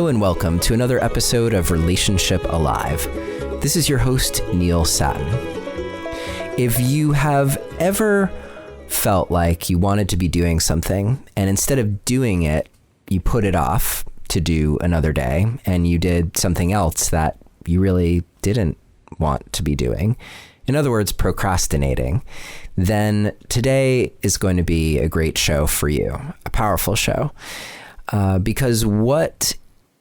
and welcome to another episode of Relationship Alive. This is your host, Neil Sattin. If you have ever felt like you wanted to be doing something, and instead of doing it, you put it off to do another day, and you did something else that you really didn't want to be doing, in other words, procrastinating, then today is going to be a great show for you, a powerful show. Because what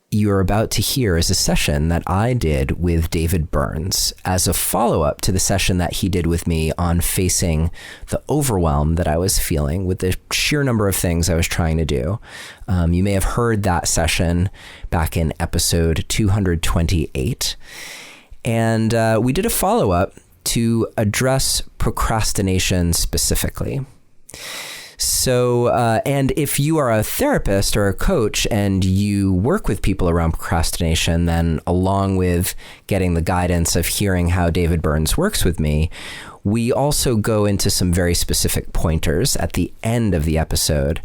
you're about to hear is a session that I did with David Burns as a follow-up to the session that he did with me on facing the overwhelm that I was feeling with the sheer number of things I was trying to do. You may have heard that session back in episode 228. And we did a follow-up to address procrastination specifically. So, and if you are a therapist or a coach and you work with people around procrastination, then along with getting the guidance of hearing how David Burns works with me, we also go into some very specific pointers at the end of the episode,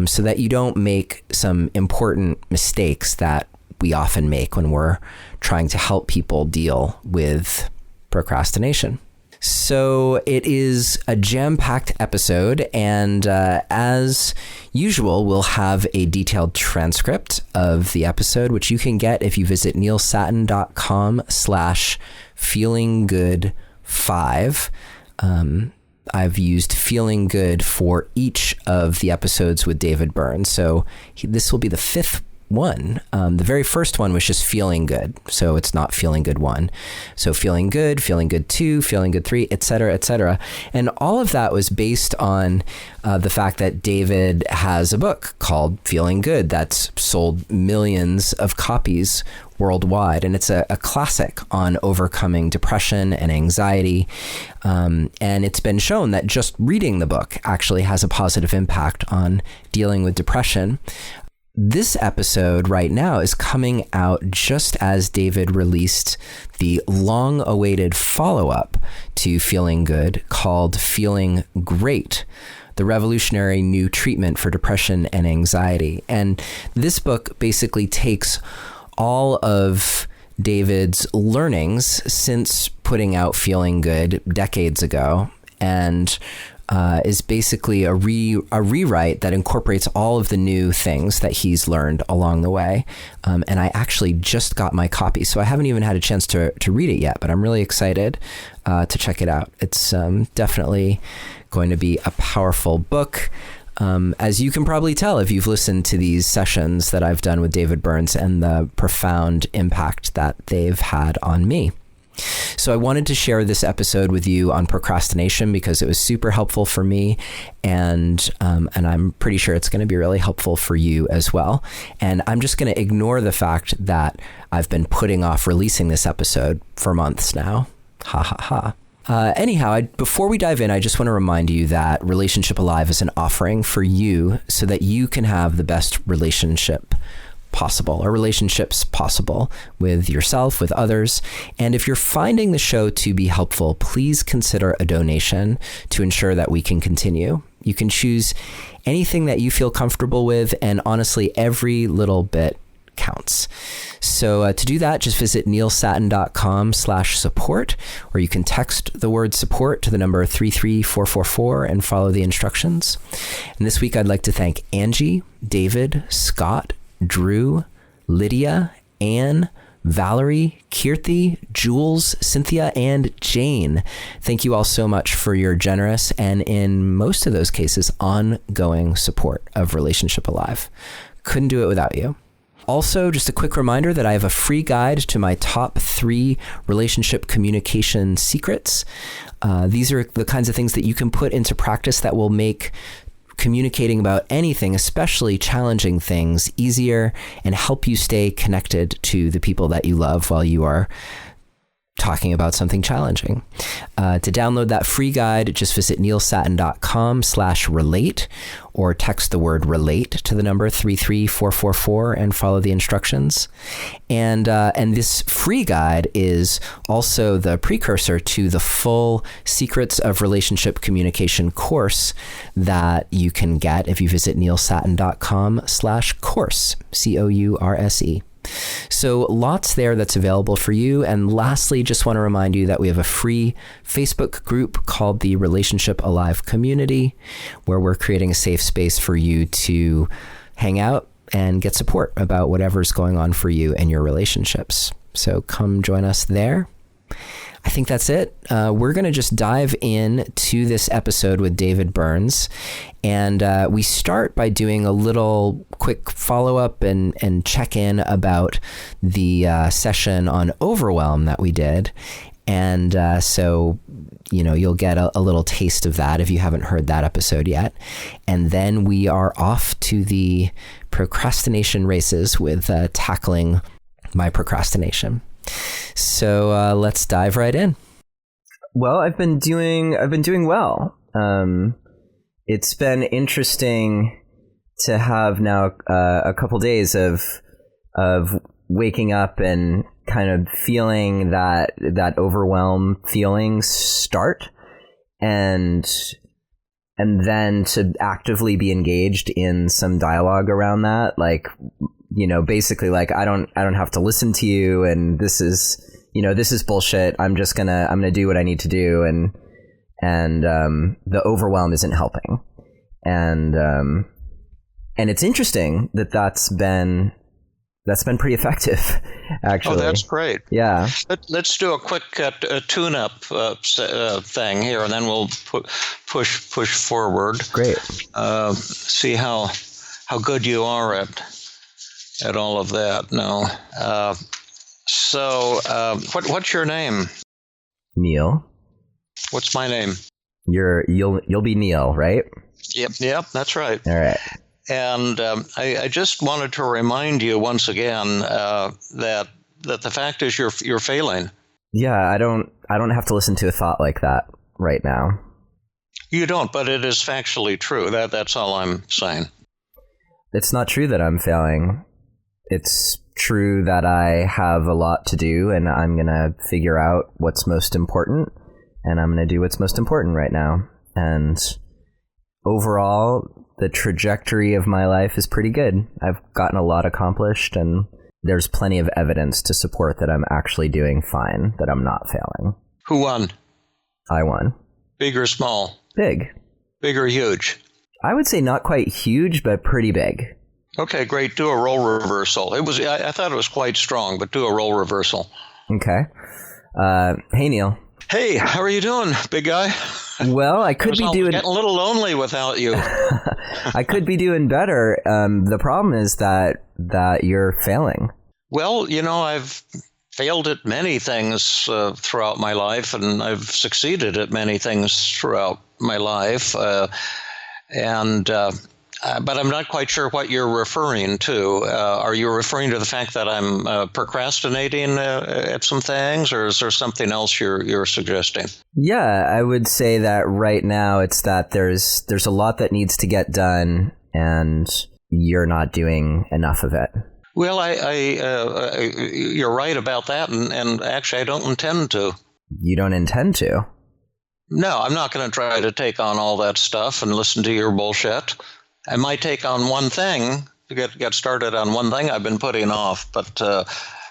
so that you don't make some important mistakes that we often make when we're trying to help people deal with procrastination. So it is a jam-packed episode, and as usual, we'll have a detailed transcript of the episode, which you can get if you visit neilsattin.com/feelinggood5. I've used Feeling Good for each of the episodes with David Burns, so this will be the fifth one. The very first one was just Feeling Good, so it's not Feeling Good 1. So Feeling Good 2, Feeling Good 3, etc., etc. And all of that was based on the fact that David has a book called Feeling Good that's sold millions of copies worldwide, and it's a classic on overcoming depression and anxiety. And it's been shown that just reading the book actually has a positive impact on dealing with depression. This episode right now is coming out just as David released the long-awaited follow-up to Feeling Good called Feeling Great, the revolutionary new treatment for depression and anxiety. And this book basically takes all of David's learnings since putting out Feeling Good decades ago and is basically a rewrite that incorporates all of the new things that he's learned along the way. And I actually just got my copy, so I haven't even had a chance to read it yet, but I'm really excited to check it out. It's definitely going to be a powerful book. As you can probably tell if you've listened to these sessions that I've done with David Burns and the profound impact that they've had on me. So I wanted to share this episode with you on procrastination because it was super helpful for me, and I'm pretty sure it's going to be really helpful for you as well. And I'm just going to ignore the fact that I've been putting off releasing this episode for months now. Ha ha ha. Anyhow, before we dive in, I just want to remind you that Relationship Alive is an offering for you so that you can have the best relationship possible, or relationships possible with yourself, with others. And if you're finding the show to be helpful, please consider a donation to ensure that we can continue. You can choose anything that you feel comfortable with, and honestly, every little bit counts. So to do that, just visit neilsattin.com/support, or you can text the word support to the number 33444 and follow the instructions. And this week, I'd like to thank Angie, David, Scott, Drew, Lydia, Anne, Valerie, Kirti, Jules, Cynthia, and Jane. Thank you all so much for your generous and, in most of those cases, ongoing support of Relationship Alive. Couldn't do it without you. Also, just a quick reminder that I have a free guide to my top 3 relationship communication secrets. These are the kinds of things that you can put into practice that will make communicating about anything, especially challenging things, easier and help you stay connected to the people that you love while you are talking about something challenging. To download that free guide, just visit neilsattin.com/relate or text the word relate to the number 33444 and follow the instructions. And this free guide is also the precursor to the full Secrets of Relationship Communication course that you can get if you visit neilsattin.com/course, COURSE. So lots there that's available for you. And lastly, just want to remind you that we have a free Facebook group called the Relationship Alive Community, where we're creating a safe space for you to hang out and get support about whatever's going on for you and your relationships. So come join us there. I think that's it. We're going to just dive in to this episode with David Burns. And we start by doing a little quick follow-up and check-in about the session on Overwhelm that we did. And so, you'll get a little taste of that if you haven't heard that episode yet. And then we are off to the procrastination races with tackling my procrastination. So let's dive right in. Well, I've been doing well. It's been interesting to have now a couple days of waking up and kind of feeling that overwhelm feelings start, and then to actively be engaged in some dialogue around that, like, basically like, I don't have to listen to you, and this is bullshit. I'm gonna do what I need to do, and the overwhelm isn't helping, and it's interesting that's been pretty effective, actually. Oh, that's great. Yeah. Let's do a quick tune-up thing here, and then we'll push forward. Great. See how good you are at all of that. No. So what's your name? Neil. What's my name? You'll be Neil, right? Yep, that's right. All right. And I just wanted to remind you once again that the fact is you're failing. Yeah, I don't have to listen to a thought like that right now. You don't, but it is factually true. That's all I'm saying. It's not true that I'm failing. It's true that I have a lot to do, and I'm going to figure out what's most important, and I'm going to do what's most important right now. And overall, the trajectory of my life is pretty good. I've gotten a lot accomplished, and there's plenty of evidence to support that I'm actually doing fine, that I'm not failing. Who won? I won. Big or small? Big. Big or huge? I would say not quite huge, but pretty big. Okay, great. Do a role reversal. I thought it was quite strong, but do a role reversal. Okay. Hey, Neil. Hey, how are you doing, big guy? Well, I could be doing... getting a little lonely without you. I could be doing better. The problem is that you're failing. Well, I've failed at many things throughout my life, and I've succeeded at many things throughout my life. But I'm not quite sure what you're referring to. Are you referring to the fact that I'm procrastinating at some things, or is there something else you're suggesting? Yeah, I would say that right now it's that there's a lot that needs to get done, and you're not doing enough of it. Well, you're right about that, and actually I don't intend to. You don't intend to? No, I'm not going to try to take on all that stuff and listen to your bullshit. I might take on one thing, to get started on one thing I've been putting off, but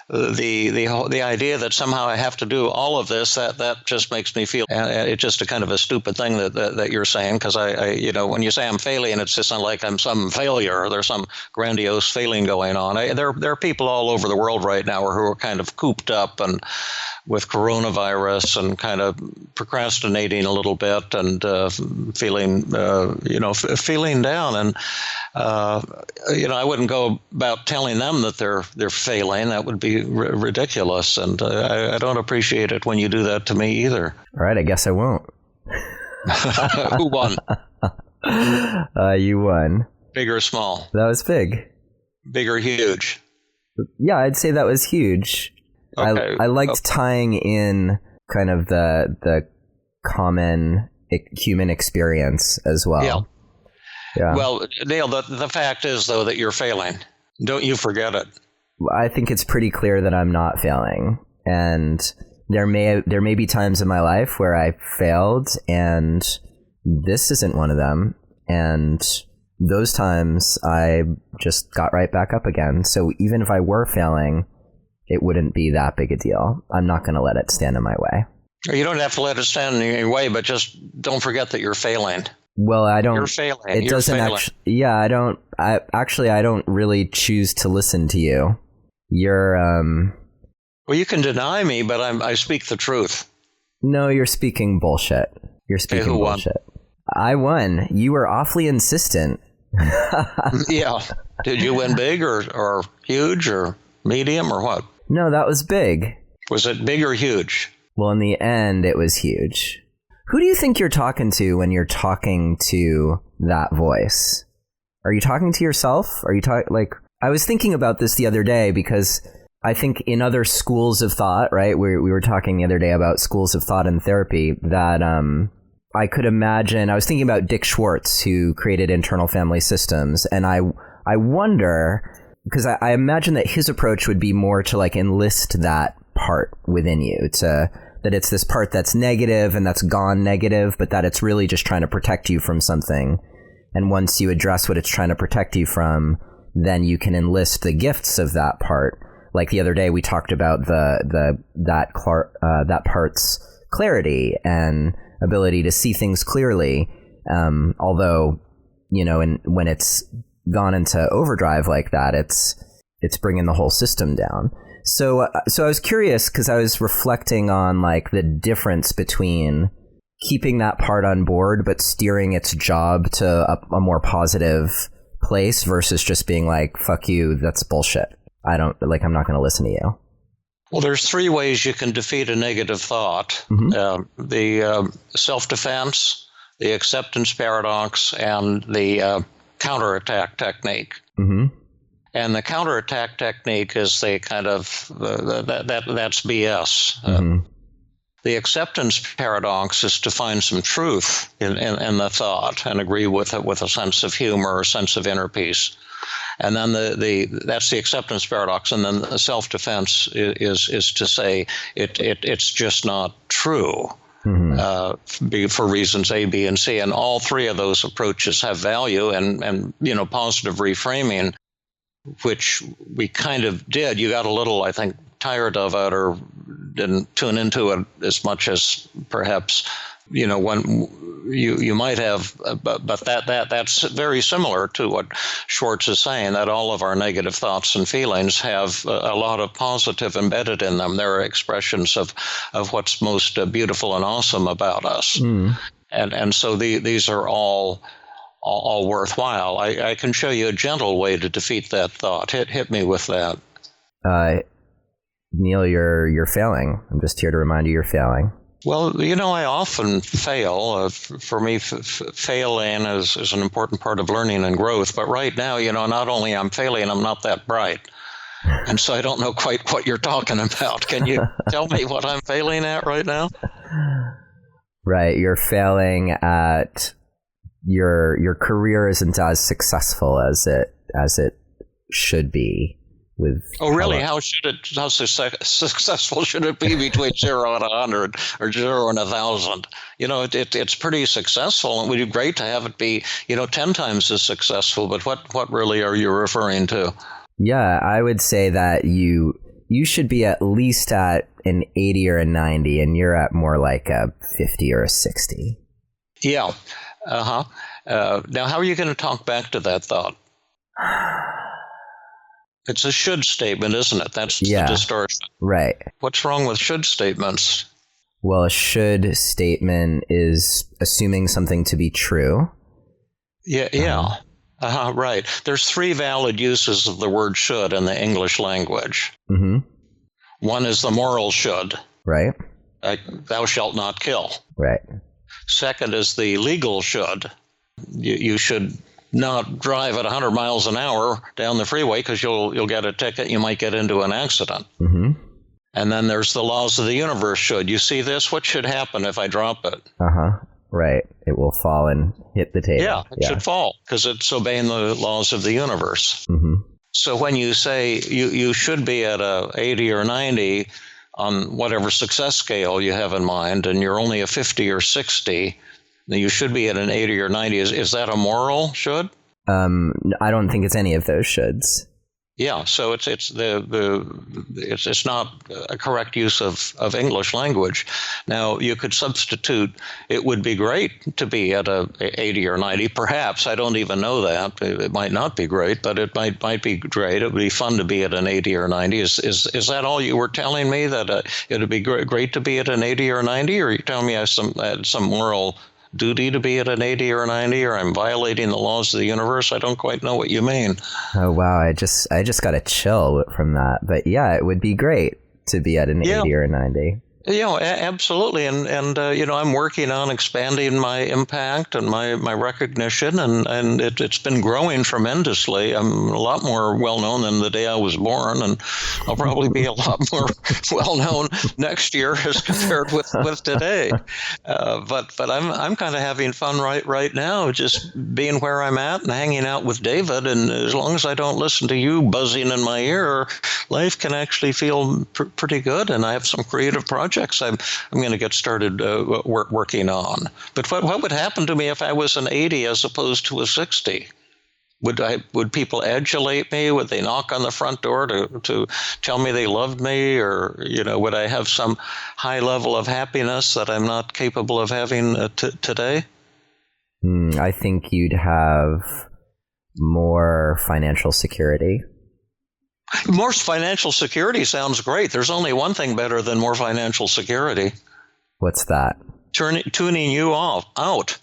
the idea that somehow I have to do all of this, that just makes me feel it's just a kind of a stupid thing that you're saying, because I when you say I'm failing, it's just not like I'm some failure or there's some grandiose failing going on. There are people all over the world right now who are kind of cooped up and with coronavirus and kind of procrastinating a little bit and feeling down. And I wouldn't go about telling them that they're failing. That would be ridiculous. And I don't appreciate it when you do that to me either. All right, I guess I won't. Who won? You won. Big or small? That was big. Big or huge? Yeah, I'd say that was huge. Okay. I liked tying in kind of the common human experience as well. Yeah. Well, Neil, the fact is, though, that you're failing. Don't you forget it. I think it's pretty clear that I'm not failing. And there may be times in my life where I failed, and this isn't one of them. And those times I just got right back up again. So even if I were failing, it wouldn't be that big a deal. I'm not going to let it stand in my way. You don't have to let it stand in your way, but just don't forget that you're failing. Well, I don't. You're failing. It you're doesn't failing. actually. Yeah, I don't. I don't really choose to listen to you. You're. Well, you can deny me, but I speak the truth. No, you're speaking bullshit. You're speaking who won? bullshit. I won. You were awfully insistent. Yeah. Did you win big or huge or medium or what? No, that was big. Was it big or huge? Well, in the end, it was huge. Who do you think you're talking to when you're talking to that voice? Are you talking to yourself? Are you I was thinking about this the other day because I think in other schools of thought, right? We were talking the other day about schools of thought and therapy that I could imagine. I was thinking about Dick Schwartz, who created internal family systems, and I wonder, because I imagine that his approach would be more to like enlist that part within you, that it's this part that's negative and that's gone negative, but that it's really just trying to protect you from something. And once you address what it's trying to protect you from, then you can enlist the gifts of that part. Like the other day, we talked about that part's clarity and ability to see things clearly. Although, when it's gone into overdrive like that, it's bringing the whole system down. So I was curious because I was reflecting on like the difference between keeping that part on board but steering its job to a more positive place versus just being like, fuck you, that's bullshit. I'm not going to listen to you. Well, there's three ways you can defeat a negative thought. Mm-hmm. The self-defense, the acceptance paradox, and the counterattack technique. Mm-hmm. And the counterattack technique is the kind of that's BS. Mm-hmm. The acceptance paradox is to find some truth in the thought and agree with it with a sense of humor, a sense of inner peace. And then that's the acceptance paradox. And then the self-defense is to say it's just not true. Mm-hmm. For reasons A, B, and C. And all three of those approaches have value and positive reframing, which we kind of did. You got a little, I think, tired of it or didn't tune into it as much as perhaps, when you might have, but that's very similar to what Schwartz is saying, that all of our negative thoughts and feelings have a lot of positive embedded in them. They're expressions of what's most beautiful and awesome about us. Mm. And so these are all worthwhile. I can show you a gentle way to defeat that thought. Hit me with that. Neil, you're failing. I'm just here to remind you you're failing. Well, I often fail. For me, failing is an important part of learning and growth. But right now, not only I'm failing, I'm not that bright. And so I don't know quite what you're talking about. Can you tell me what I'm failing at right now? Right. You're failing at your career isn't as successful as it should be. Oh, really? How successful should it be between 0 and 100 or 0 and 1,000? It's pretty successful, and it would be great to have it be, 10 times as successful. But what really are you referring to? Yeah, I would say that you should be at least at an 80 or a 90, and you're at more like a 50 or a 60. Yeah. Uh-huh. Now, how are you going to talk back to that thought? It's a should statement, isn't it? That's the distortion. Right. What's wrong with should statements? Well, a should statement is assuming something to be true. Yeah. Right. There's 3 valid uses of the word should in the English language. Mm-hmm. One is the moral should. Right. Thou shalt not kill. Right. Second is the legal should. You should not drive at 100 miles an hour down the freeway because you'll get a ticket. You might get into an accident. Mm-hmm. And then there's the laws of the universe should. You see this? What should happen if I drop it? Right. It will fall and hit the table. Yeah, it should fall because it's obeying the laws of the universe. Mm-hmm. So when you say you should be at a 80 or 90 on whatever success scale you have in mind, and you're only a 50 or 60, you should be at an 80 or 90. Is that a moral should? I don't think it's any of those shoulds. Yeah, so it's not a correct use of English language. Now you could substitute. It would be great to be at a 80 or 90. Perhaps I don't even know that. It might not be great, but it might be great. It would be fun to be at an 80 or 90. Is that all you were telling me, that it would be great to be at an 80 or 90, or are you telling me I had some moral duty to be at an 80 or 90, or I'm violating the laws of the universe? I don't quite know what you mean. Oh, wow. I just got a chill from that. But yeah, it would be great to be at an 80 or 90. Absolutely, and I'm working on expanding my impact and my recognition, and it's been growing tremendously. I'm a lot more well known than the day I was born, and I'll probably be a lot more well known next year as compared with today. But I'm kind of having fun right now, just being where I'm at and hanging out with David. And as long as I don't listen to you buzzing in my ear, life can actually feel pretty good, and I have some creative projects I'm going to get started working on. But what would happen to me if I was an 80 as opposed to a 60? Would people adulate me? Would they knock on the front door to tell me they loved me? Or, would I have some high level of happiness that I'm not capable of having today? I think you'd have more financial security. More financial security sounds great. There's only one thing better than more financial security. What's that? Tuning you out.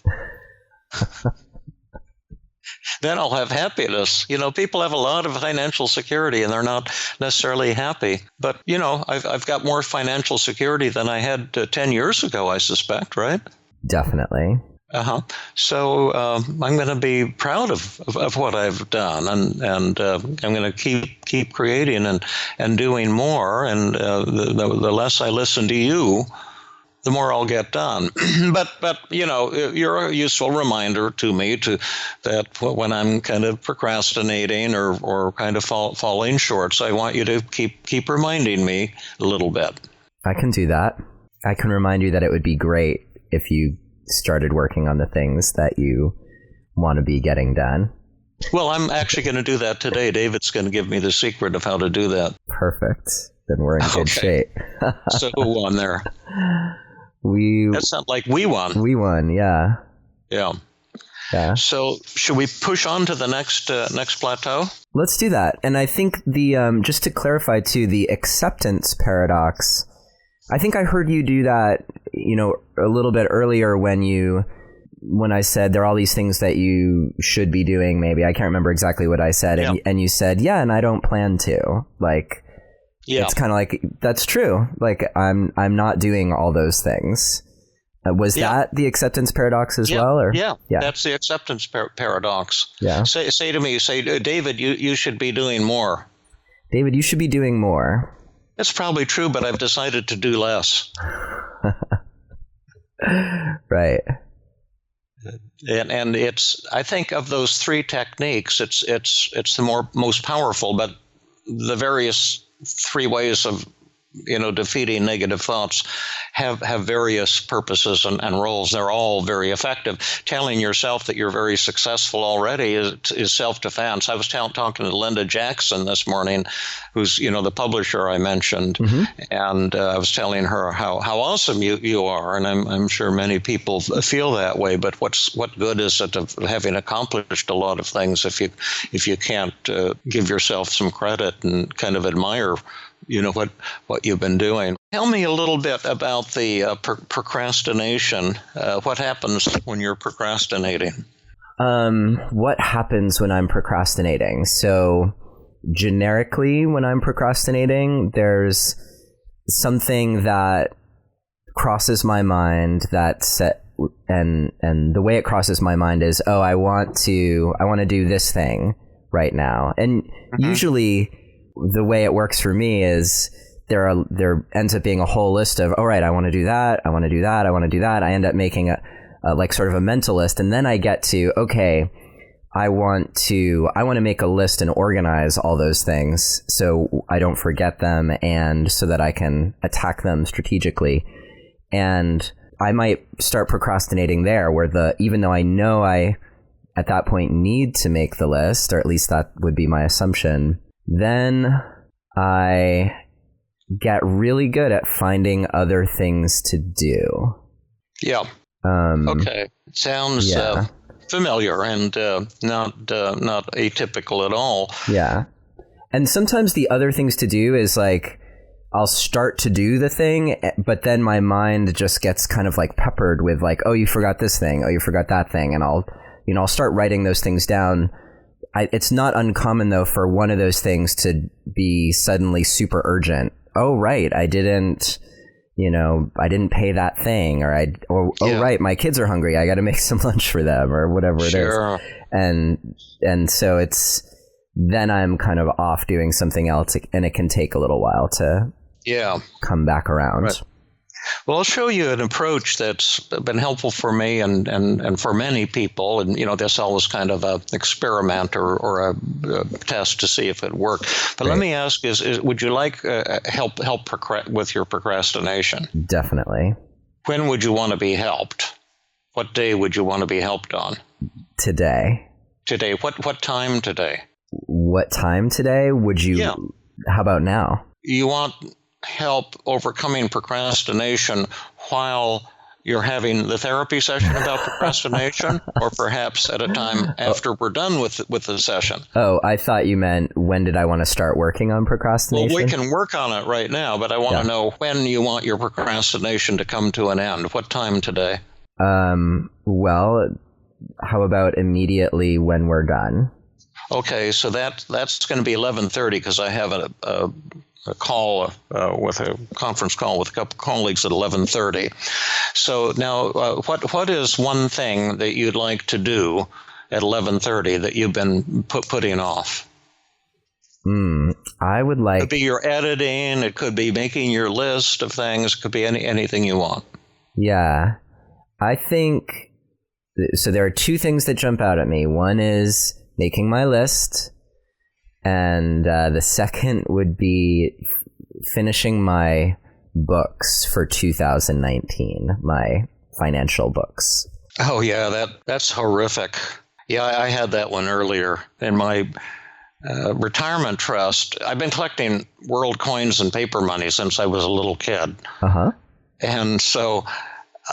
Then I'll have happiness. People have a lot of financial security and they're not necessarily happy. But, I've got more financial security than I had 10 years ago, I suspect, right? Definitely. So I'm going to be proud of what I've done, and I'm going to keep creating and doing more. And the less I listen to you, the more I'll get done. but you're a useful reminder to me that when I'm kind of procrastinating or kind of falling short. So I want you to keep reminding me a little bit. I can do that. I can remind you that it would be great if you started working on the things that you want to be getting done. Well, I'm actually going to do that today. David's going to give me the secret of how to do that. Perfect. Then we're in good shape. So who won there? That sounds like we won. We won, yeah. Yeah. So should we push on to the next plateau? Let's do that. And I think just to clarify too, the acceptance paradox, I think I heard you do that, a little bit earlier when I said there are all these things that you should be doing. Maybe I can't remember exactly what I said, and you said, and I don't plan to. It's kind of like that's true. I'm not doing all those things. Was that the acceptance paradox as well? Or yeah, that's the acceptance paradox. Yeah. Say to me, David, you should be doing more. David, you should be doing more. That's probably true, but I've decided to do less. Right. And I think of those three techniques, it's the most powerful, but the various three ways of defeating negative thoughts have various purposes and roles. They're all very effective. Telling yourself that you're very successful already is self-defense. I was talking to Linda Jackson this morning, who's the publisher I mentioned, and I was telling her how awesome you are, and I'm sure many people feel that way. But what good is it of having accomplished a lot of things if you can't give yourself some credit and kind of admire what you've been doing? Tell me a little bit about the procrastination. What happens when you're procrastinating? What happens when I'm procrastinating? So generically, when I'm procrastinating, there's something that crosses my mind and the way it crosses my mind is, I want to do this thing right now. And usually the way it works for me is there ends up being a whole list of, all right, I want to do that. I want to do that. I want to do that. I end up making a sort of a mental list. And then I get to, okay, I want to make a list and organize all those things so I don't forget them and so that I can attack them strategically. And I might start procrastinating there where even though I know I at that point need to make the list, or at least that would be my assumption, Then I get really good at finding other things to do. Yeah. Okay. Sounds familiar and not atypical at all. Yeah. And sometimes the other things to do is like I'll start to do the thing, but then my mind just gets kind of like peppered with like, oh, you forgot this thing. Oh, you forgot that thing. And I'll start writing those things down. It's not uncommon though for one of those things to be suddenly super urgent. Oh, right. I didn't pay that thing, or right, my kids are hungry. I got to make some lunch for them, or whatever it is. And so then I'm kind of off doing something else, and it can take a little while to come back around. Right. Well, I'll show you an approach that's been helpful for me and for many people. And, this all was kind of an experiment or a test to see if it worked. But Let me ask, would you like help with your procrastination? Definitely. When would you want to be helped? What day would you want to be helped on? Today. Today. What time today? What time today? Would you? Yeah. How about now? You want help overcoming procrastination while you're having the therapy session about procrastination, or perhaps at a time after we're done with the session? Oh, I thought you meant when did I want to start working on procrastination? Well, we can work on it right now, but I want to know when you want your procrastination to come to an end. What time today? Well, how about immediately when we're done? Okay, so that's going to be 11:30 because I have a call with a conference call with a couple colleagues at 11:30. So now, what is one thing that you'd like to do at 11:30 that you've been putting off? I would like. It could be your editing. It could be making your list of things. It could be anything you want. Yeah, I think so. There are two things that jump out at me. One is making my list, and the second would be finishing my books for 2019, my financial books. Oh yeah, that's horrific. Yeah, I had that one earlier in my retirement trust. I've been collecting world coins and paper money since I was a little kid. And so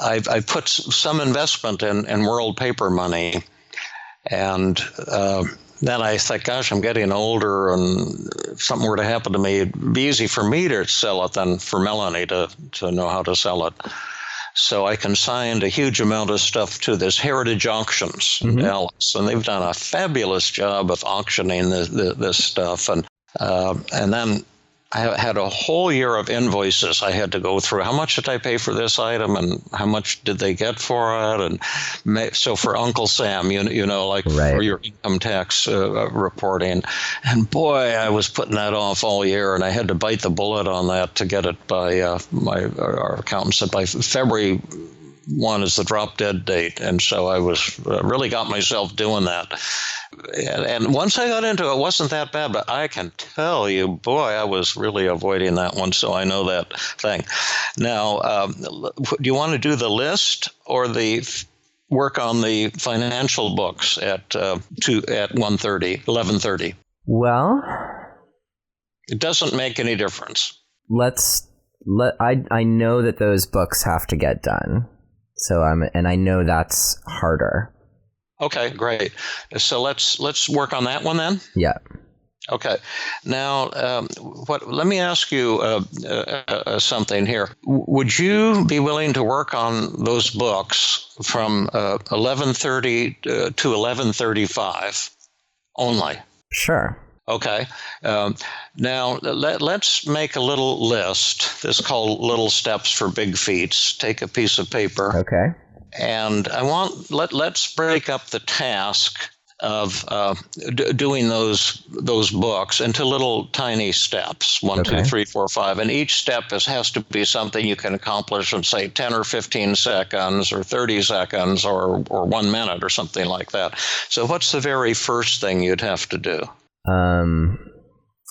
I've put some investment in world paper money. And then I thought, gosh, I'm getting older, and if something were to happen to me, it'd be easy for me to sell it than for Melanie to know how to sell it. So I consigned a huge amount of stuff to this Heritage Auctions in Dallas, and they've done a fabulous job of auctioning this stuff. And then I had a whole year of invoices I had to go through. How much did I pay for this item, and how much did they get for it? And so for Uncle Sam, for your income tax reporting. And boy, I was putting that off all year, and I had to bite the bullet on that to get it by our accountant said by February 1 is the drop dead date. And so I was really got myself doing that. And once I got into it, it wasn't that bad, but I can tell you, boy, I was really avoiding that one, so I know that thing. Now, do you want to do the list or the work on the financial books at 11:30? Well, it doesn't make any difference. I know that those books have to get done, and I know that's harder. Okay, great. So let's work on that one then. Yeah. Okay. Now, let me ask you something here. Would you be willing to work on those books from 11:30 to 11:35 only? Sure. Okay. Now, let's make a little list. This is called Little Steps for Big Feats. Take a piece of paper. Okay. And let's break up the task of doing those books into little tiny steps, 1, 2, 3, 4, 5. And each step has to be something you can accomplish in, say, 10 or 15 seconds or 30 seconds or 1 minute or something like that. So what's the very first thing you'd have to do?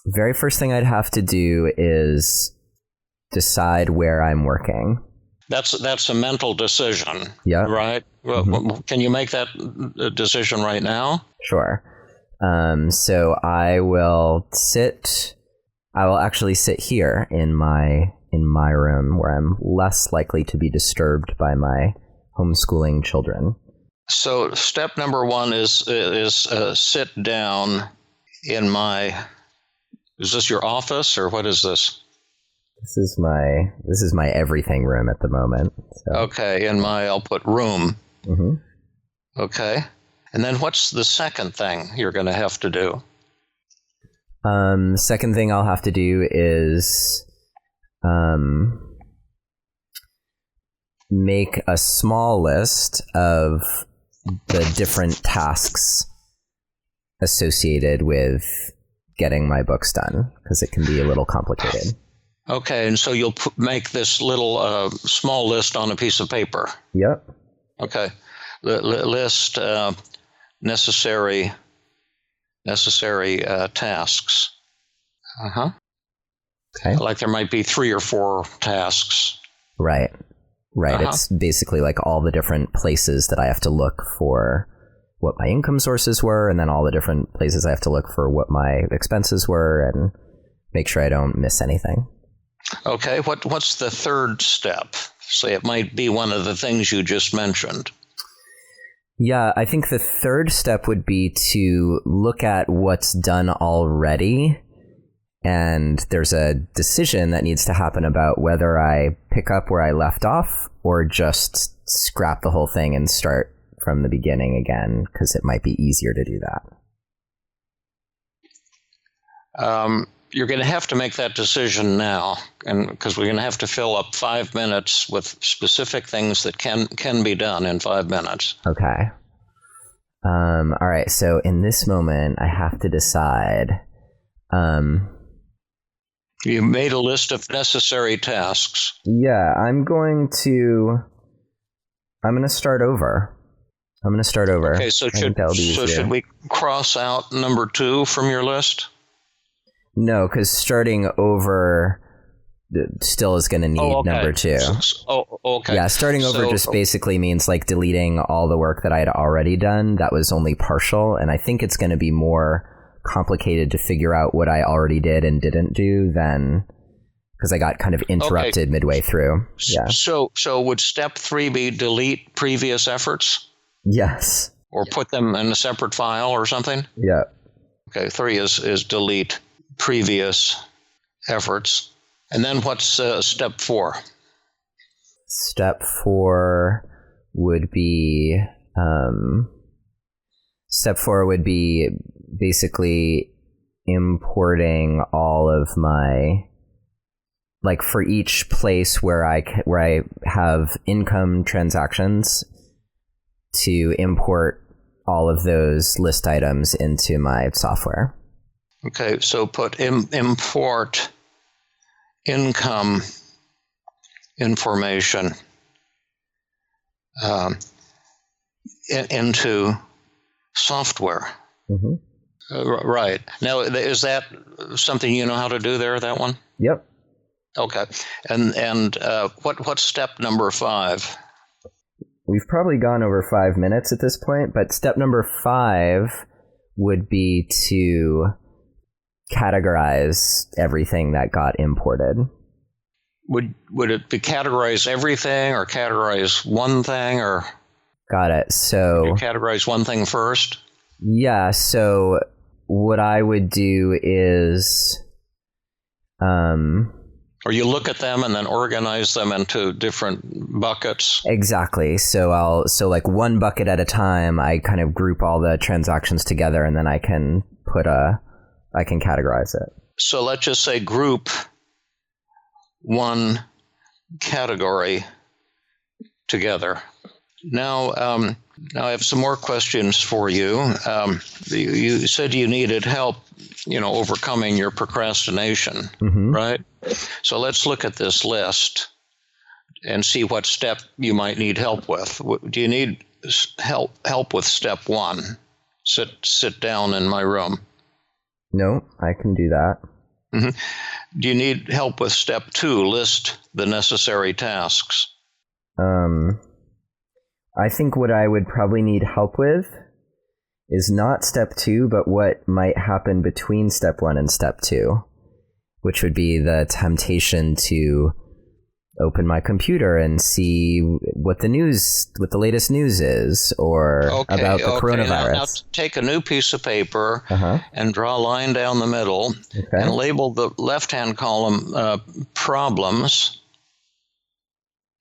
Very first thing I'd have to do is decide where I'm working. That's a mental decision. Yeah. Right? Well, can you make that decision right now? Sure. So I will actually sit here in my room where I'm less likely to be disturbed by my homeschooling children. So step number one is sit down in my. Is this your office or what is this? This is my everything room at the moment. So. Okay, I'll put room. Mm-hmm. Okay, and then what's the second thing you're going to have to do? The second thing I'll have to do is make a small list of the different tasks associated with getting my books done, because it can be a little complicated. Okay, and so you'll make this little small list on a piece of paper. Yep. Okay, list necessary tasks. Uh-huh. Okay. Like there might be 3 or 4 tasks. Right. Uh-huh. It's basically like all the different places that I have to look for what my income sources were, and then all the different places I have to look for what my expenses were, and make sure I don't miss anything. Okay, what's the third step? Say it might be one of the things you just mentioned. Yeah, I think the third step would be to look at what's done already, and there's a decision that needs to happen about whether I pick up where I left off or just scrap the whole thing and start from the beginning again, because it might be easier to do that. You're going to have to make that decision now, and because we're going to have to fill up 5 minutes with specific things that can be done in 5 minutes. Okay. All right. So in this moment, I have to decide. You made a list of necessary tasks. Yeah, I'm going to start over. Okay. So should we cross out number 2 from your list? No, because starting over still is going to need number 2. Okay. Yeah, starting over just basically means like deleting all the work that I had already done. That was only partial, and I think it's going to be more complicated to figure out what I already did and didn't do than, because I got kind of interrupted midway through. Yeah. So would step 3 be delete previous efforts? Yes. Or put them in a separate file or something? Yeah. Okay, 3 is delete previous efforts. And then what's step 4? Step 4 would be basically importing all of my, like for each place where I have income transactions, to import all of those list items into my software. Okay, so put import income information into software. Mm-hmm. Right. Now, is that something you know how to do there, that one? Yep. Okay. And what's step number 5? We've probably gone over 5 minutes at this point, but step number 5 would be to categorize everything that got imported. Would it be categorize everything or categorize one thing, or? Got it. So you categorize one thing first? Yeah, so what I would do is or you look at them and then organize them into different buckets. Exactly. So like one bucket at a time, I kind of group all the transactions together, and then I can categorize it. So let's just say group one category together. Now I have some more questions for you. You said you needed help, overcoming your procrastination, mm-hmm. right? So let's look at this list and see what step you might need help with. Do you need help with step 1? Sit down in my room. No, I can do that. Mm-hmm. Do you need help with step 2? List the necessary tasks. I think what I would probably need help with is not step 2, but what might happen between step 1 and step 2, which would be the temptation to open my computer and see what the latest news is, or about the coronavirus. Now take a new piece of paper and draw a line down the middle and label the left-hand column problems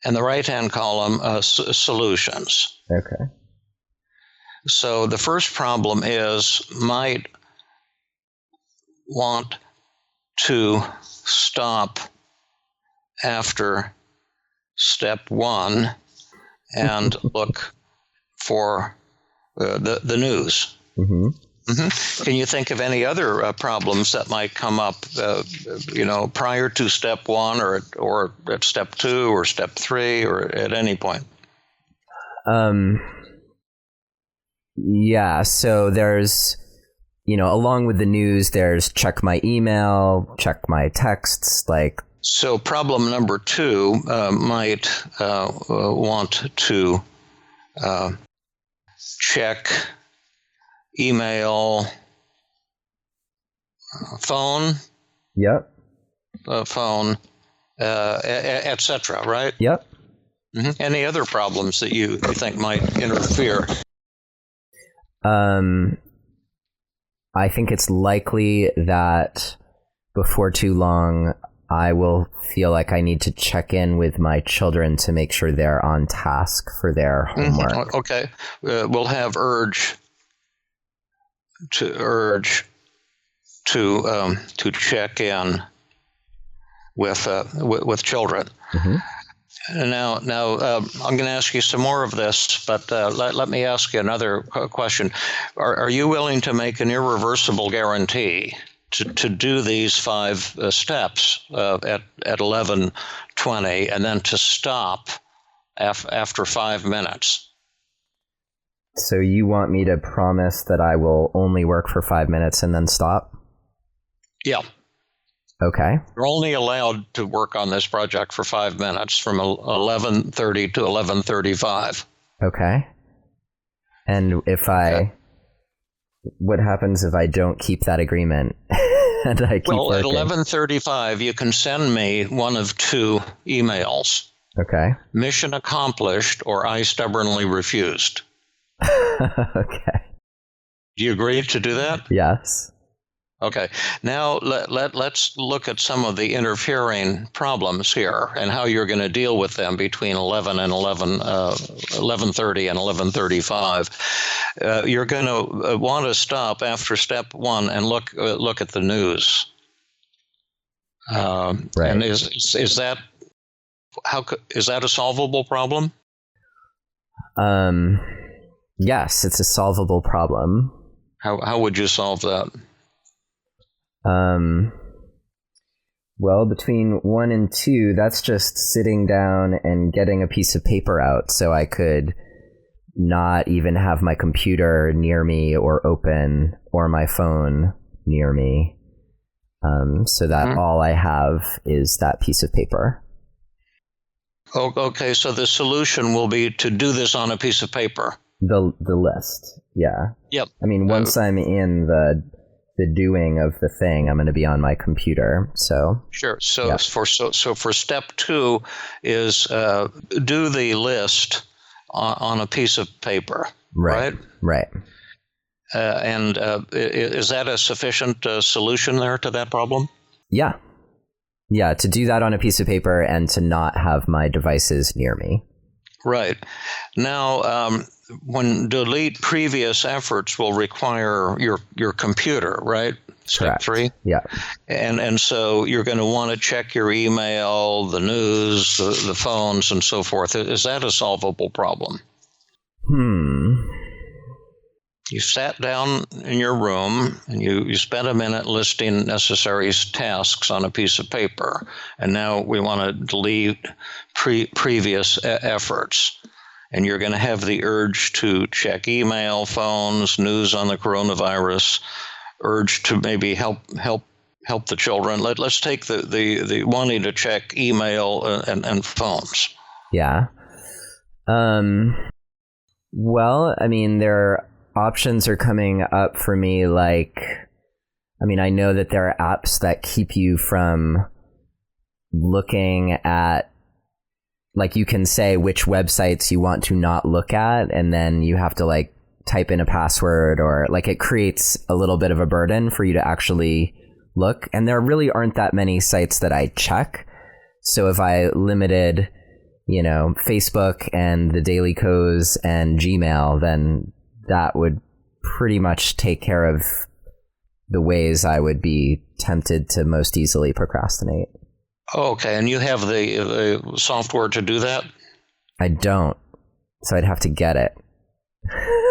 and the right-hand column solutions. Okay. So the first problem is might want to stop after step 1 and look for the news. Can you think of any other problems that might come up, prior to step 1 or at step 2 or step 3 or at any point? Yeah, so there's, along with the news, there's check my email, check my texts, So problem number 2 might want to check email, phone, phone, etc. Right? Yep. Any other problems that you think might interfere? I think it's likely that before too long, I will feel like I need to check in with my children to make sure they're on task for their homework. Okay. We'll have urge to check in with children. Now, I'm going to ask you some more of this, but let me ask you another question. Are you willing to make an irreversible guarantee to do these 5 steps at 11:20 and then to stop after 5 minutes? So you want me to promise that I will only work for 5 minutes and then stop? Yeah. Okay. You're only allowed to work on this project for 5 minutes from 11:30 to 11:35. Okay. And what happens if I don't keep that agreement and I keep working? At 11:35, you can send me one of 2 emails. Okay. Mission accomplished or I stubbornly refused. Okay. Do you agree to do that? Yes. Okay. Now let's look at some of the interfering problems here and how you're going to deal with them between 11 and 11:30 and 11:35. You're going to want to stop after step 1 and look at the news. Right. And is that a solvable problem? Yes, it's a solvable problem. How would you solve that? Well, between 1 and 2, that's just sitting down and getting a piece of paper out so I could not even have my computer near me or open or my phone near me. So that all I have is that piece of paper. Okay, so the solution will be to do this on a piece of paper. The list, yeah. Yep. I mean, once I'm in the doing of the thing, I'm going to be on my computer. So sure. So for step 2 is do the list on a piece of paper. Right. And is that a sufficient solution there to that problem? Yeah. Yeah, to do that on a piece of paper and to not have my devices near me. Right. Now, when delete previous efforts will require your computer, right? Step 3? Yeah. And so you're going to want to check your email, the news, the phones, and so forth. Is that a solvable problem? You sat down in your room and you spent a minute listing necessary tasks on a piece of paper. And now we want to delete previous efforts. And you're going to have the urge to check email, phones, news on the coronavirus, urge to maybe help the children. Let's take the wanting to check email and phones. Yeah. Well, I mean, there options are coming up for me. Like, I mean, I know that there are apps that keep you from looking at, like, you can say which websites you want to not look at, and then you have to like type in a password, or like it creates a little bit of a burden for you to actually look. And there really aren't that many sites that I check. So if I limited, Facebook and the Daily Kos and Gmail, then that would pretty much take care of the ways I would be tempted to most easily procrastinate. Okay, and you have the software to do that? I don't, so I'd have to get it.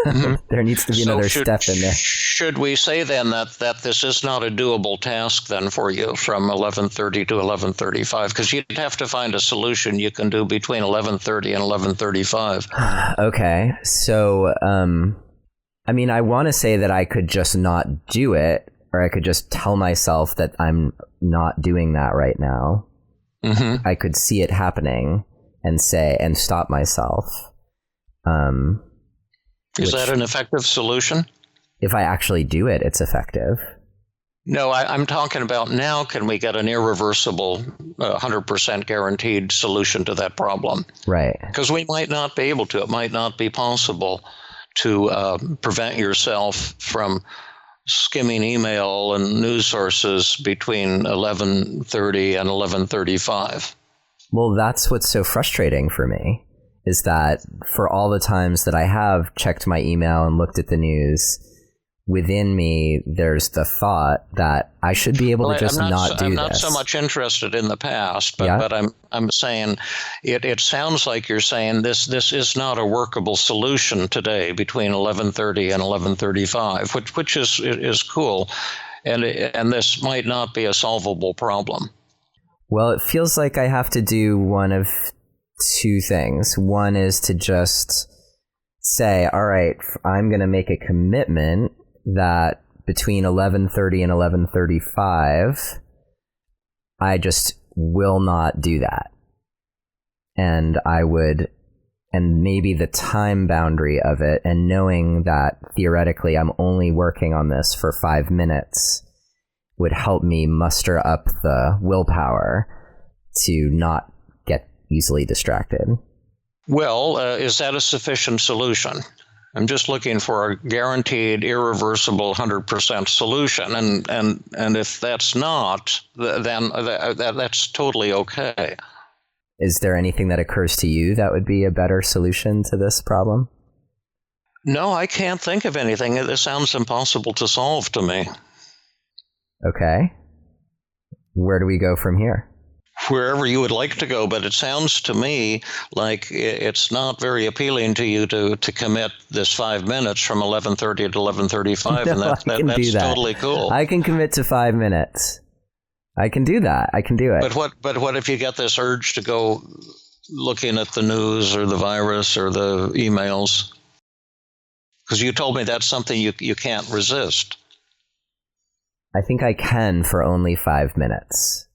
Mm-hmm. There needs to be another step in there. Should we say then that this is not a doable task then for you from 11:30 to 11:35? Because you'd have to find a solution you can do between 11:30 and 11:35. Okay, so I mean, I want to say that I could just not do it, or I could just tell myself that I'm not doing that right now. Mm-hmm. I could see it happening and stop myself. Is that an effective solution? If I actually do it, it's effective. No, I'm talking about now, can we get an irreversible, 100% guaranteed solution to that problem? Right. Because we might not be able to. It might not be possible to prevent yourself from skimming email and news sources between 11:30 and 11:35. Well, that's what's so frustrating for me, is that for all the times that I have checked my email and looked at the news, within me, there's the thought that I should be able to just not do this. I'm not so much interested in the past, but I'm saying it sounds like you're saying this is not a workable solution today between 11:30 and 11:35, which is cool, and this might not be a solvable problem. Well, it feels like I have to do one of two things. One is to just say, all right, I'm going to make a commitment that between 11:30 and 11:35, I just will not do that. And maybe the time boundary of it, and knowing that theoretically I'm only working on this for 5 minutes, would help me muster up the willpower to not get easily distracted. Well, is that a sufficient solution? I'm just looking for a guaranteed, irreversible 100% solution, and if that's not, then that's totally okay. Is there anything that occurs to you that would be a better solution to this problem? No, I can't think of anything. This sounds impossible to solve to me. Okay. Where do we go from here? Wherever you would like to go, but it sounds to me like it's not very appealing to you to commit this 5 minutes from 11:30 to 11:35, No, and that's totally cool. I can commit to 5 minutes. I can do that. I can do it. But what if you get this urge to go looking at the news or the virus or the emails? Because you told me that's something you can't resist. I think I can for only 5 minutes.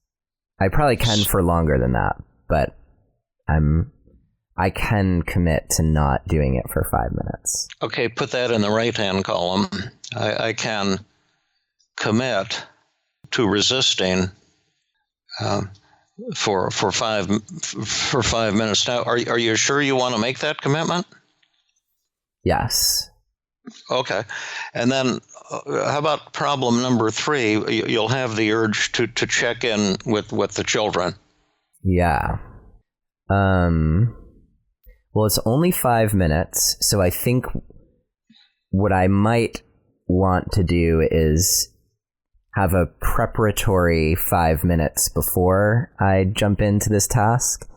I probably can for longer than that, but I can commit to not doing it for 5 minutes. Okay, put that in the right-hand column. I can commit to resisting for 5 minutes. Now, are you sure you want to make that commitment? Yes. Okay, and then how about problem number 3? You'll have the urge to check in with the children. Yeah. Well, it's only 5 minutes, so I think what I might want to do is have a preparatory 5 minutes before I jump into this task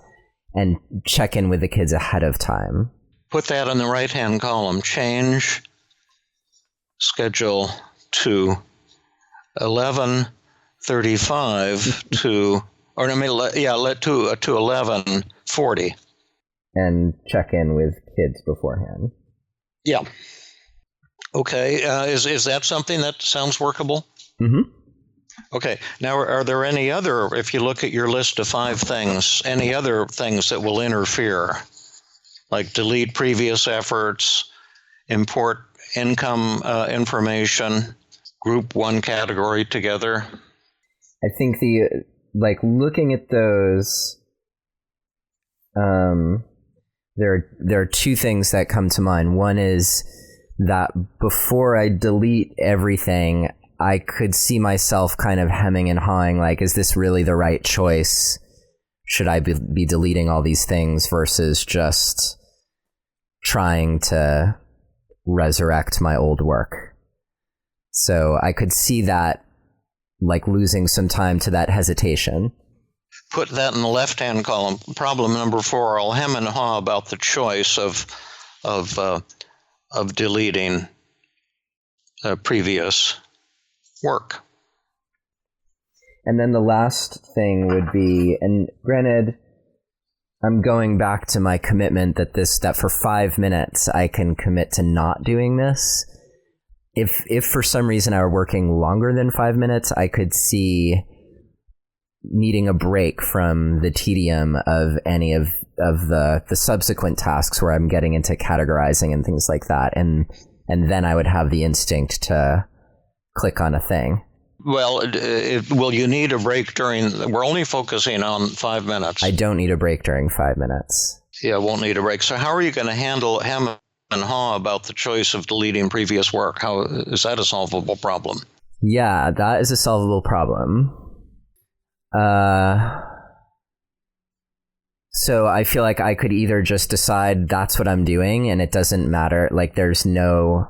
and check in with the kids ahead of time. Put that in the right-hand column. Change schedule to 11:35 to 11:40. And check in with kids beforehand. Yeah. Okay. Is that something that sounds workable? Mm-hmm. Okay. Now, are there any other, if you look at your list of 5 things, any other things that will interfere? Like delete previous efforts, import income information, group one category together? I think looking at those, there are two things that come to mind. One is that before I delete everything, I could see myself kind of hemming and hawing, like, is this really the right choice? Should I be deleting all these things versus just trying to resurrect my old work? So I could see that, like, losing some time to that hesitation. Put that in the left-hand column. Problem number 4, I'll hem and haw about the choice of deleting previous work. And then the last thing would be, and granted, I'm going back to my commitment that for 5 minutes I can commit to not doing this. If for some reason I were working longer than 5 minutes, I could see needing a break from the tedium of any of the subsequent tasks where I'm getting into categorizing and things like that, and then I would have the instinct to click on a thing. Well, will you need a break we're only focusing on 5 minutes. I don't need a break during 5 minutes. Yeah, won't need a break. So how are you going to handle hem and haw about the choice of deleting previous work? How is that a solvable problem? Yeah, that is a solvable problem. So I feel like I could either just decide that's what I'm doing and it doesn't matter. Like there's no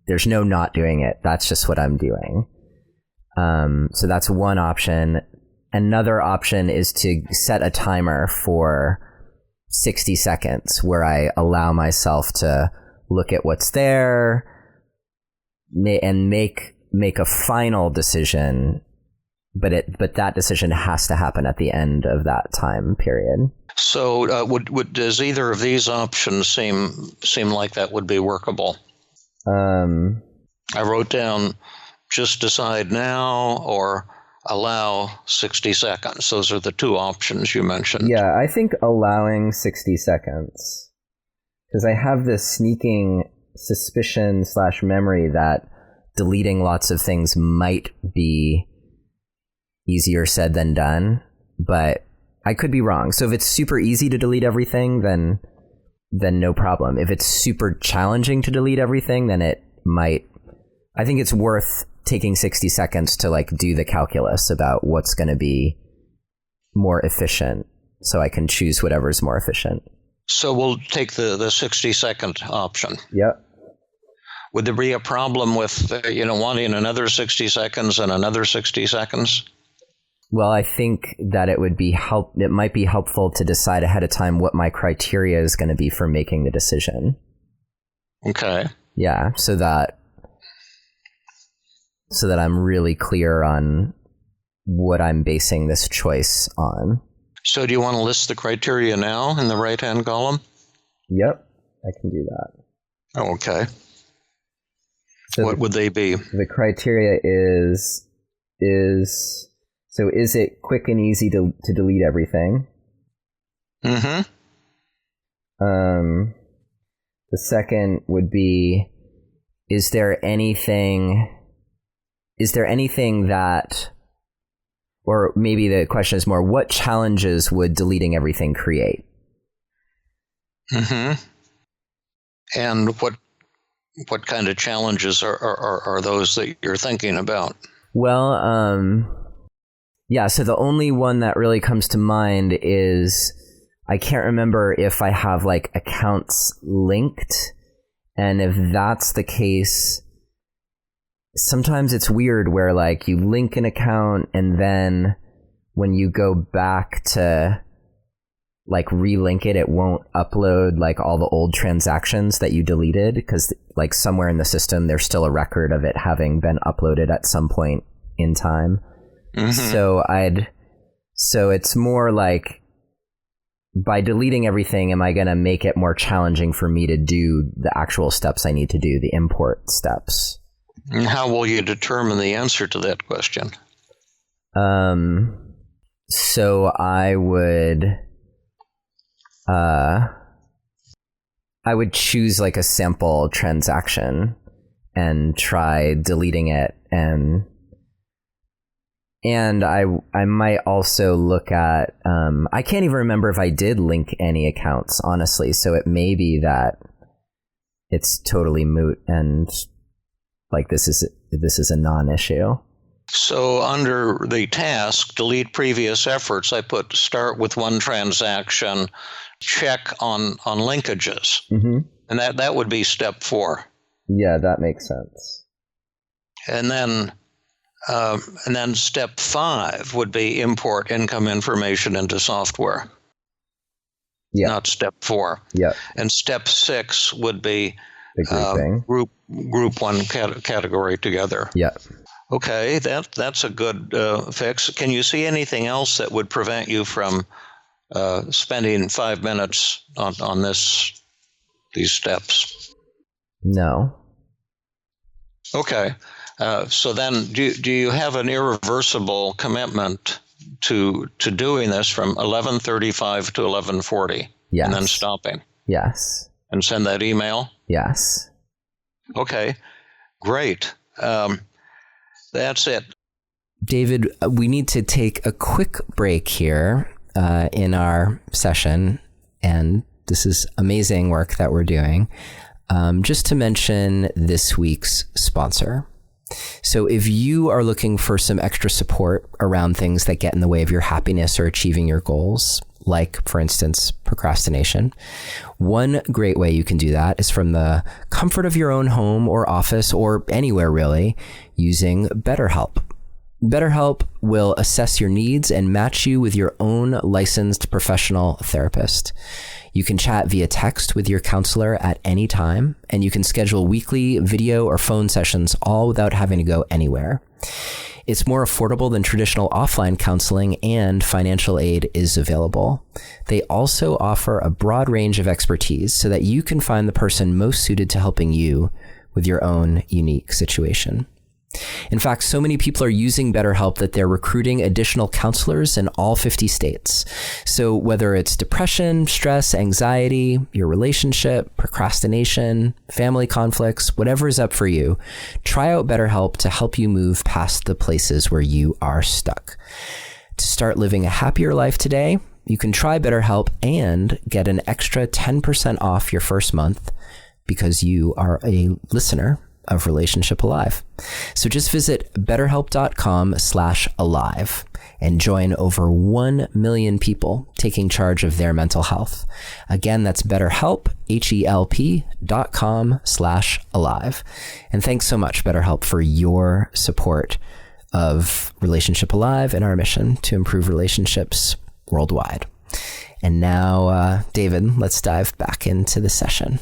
not doing it. That's just what I'm doing. So that's one option. Another option is to set a timer for 60 seconds where I allow myself to look at what's there and make a final decision. But that decision has to happen at the end of that time period. So, does either of these options seem like that would be workable? I wrote down just decide now or allow 60 seconds. Those are the two options you mentioned. Yeah, I think allowing 60 seconds, because I have this sneaking suspicion / memory that deleting lots of things might be easier said than done, but I could be wrong. So if it's super easy to delete everything, then no problem. If it's super challenging to delete everything, then it might. I think it's worth taking 60 seconds to like do the calculus about what's going to be more efficient, so I can choose whatever's more efficient. So we'll take the 60-second option. Yep. Would there be a problem with wanting another 60 seconds and another 60 seconds? Well, I think that it might be helpful to decide ahead of time what my criteria is going to be for making the decision. Okay. Yeah, so that I'm really clear on what I'm basing this choice on. So do you want to list the criteria now in the right-hand column? Yep, I can do that. Okay. So what would they be? The criteria is it quick and easy to delete everything? Mm-hmm. The second would be, is there anything that, or maybe the question is more, what challenges would deleting everything create? Mm-hmm. And what kind of challenges are those that you're thinking about? Well, yeah, so the only one that really comes to mind is I can't remember if I have like accounts linked, and if that's the case, sometimes it's weird where like you link an account and then when you go back to like relink it, it won't upload like all the old transactions that you deleted, because like somewhere in the system there's still a record of it having been uploaded at some point in time. Mm-hmm. So it's more like, by deleting everything, am I going to make it more challenging for me to do the actual steps I need to do, the import steps? And how will you determine the answer to that question? So I would choose like a sample transaction. and try deleting it. And I might also look at, I can't even remember if I did link any accounts, honestly. So it may be that it's totally moot and like this is a non-issue. So under the task, delete previous efforts, I put start with one transaction, check on linkages. Mm-hmm. And that would be step 4. Yeah, that makes sense. And then step 5 would be import income information into software. Yeah. Not step 4. Yeah. And step 6 would be the grouping. Group one category together. Yeah. Okay, that's a good fix. Can you see anything else that would prevent you from spending 5 minutes on these steps? No. Okay. So then, do you have an irreversible commitment to doing this from 11:35 to 11:40? Yes. And then stopping? Yes. And send that email? Yes. Okay, great. That's it. David, we need to take a quick break here in our session, and this is amazing work that we're doing. Just to mention this week's sponsor. So if you are looking for some extra support around things that get in the way of your happiness or achieving your goals, like, for instance, procrastination, one great way you can do that is from the comfort of your own home or office or anywhere really, using BetterHelp. BetterHelp will assess your needs and match you with your own licensed professional therapist. You can chat via text with your counselor at any time, and you can schedule weekly video or phone sessions all without having to go anywhere. It's more affordable than traditional offline counseling, and financial aid is available. They also offer a broad range of expertise so that you can find the person most suited to helping you with your own unique situation. In fact, so many people are using BetterHelp that they're recruiting additional counselors in all 50 states. So whether it's depression, stress, anxiety, your relationship, procrastination, family conflicts, whatever is up for you, try out BetterHelp to help you move past the places where you are stuck. To start living a happier life today, you can try BetterHelp and get an extra 10% off your first month because you are a listener of Relationship Alive. So just visit betterhelp.com/alive and join over 1 million people taking charge of their mental health. Again, that's BetterHelp, HELP.com/alive. And thanks so much, BetterHelp, for your support of Relationship Alive and our mission to improve relationships worldwide. And now, David, let's dive back into the session.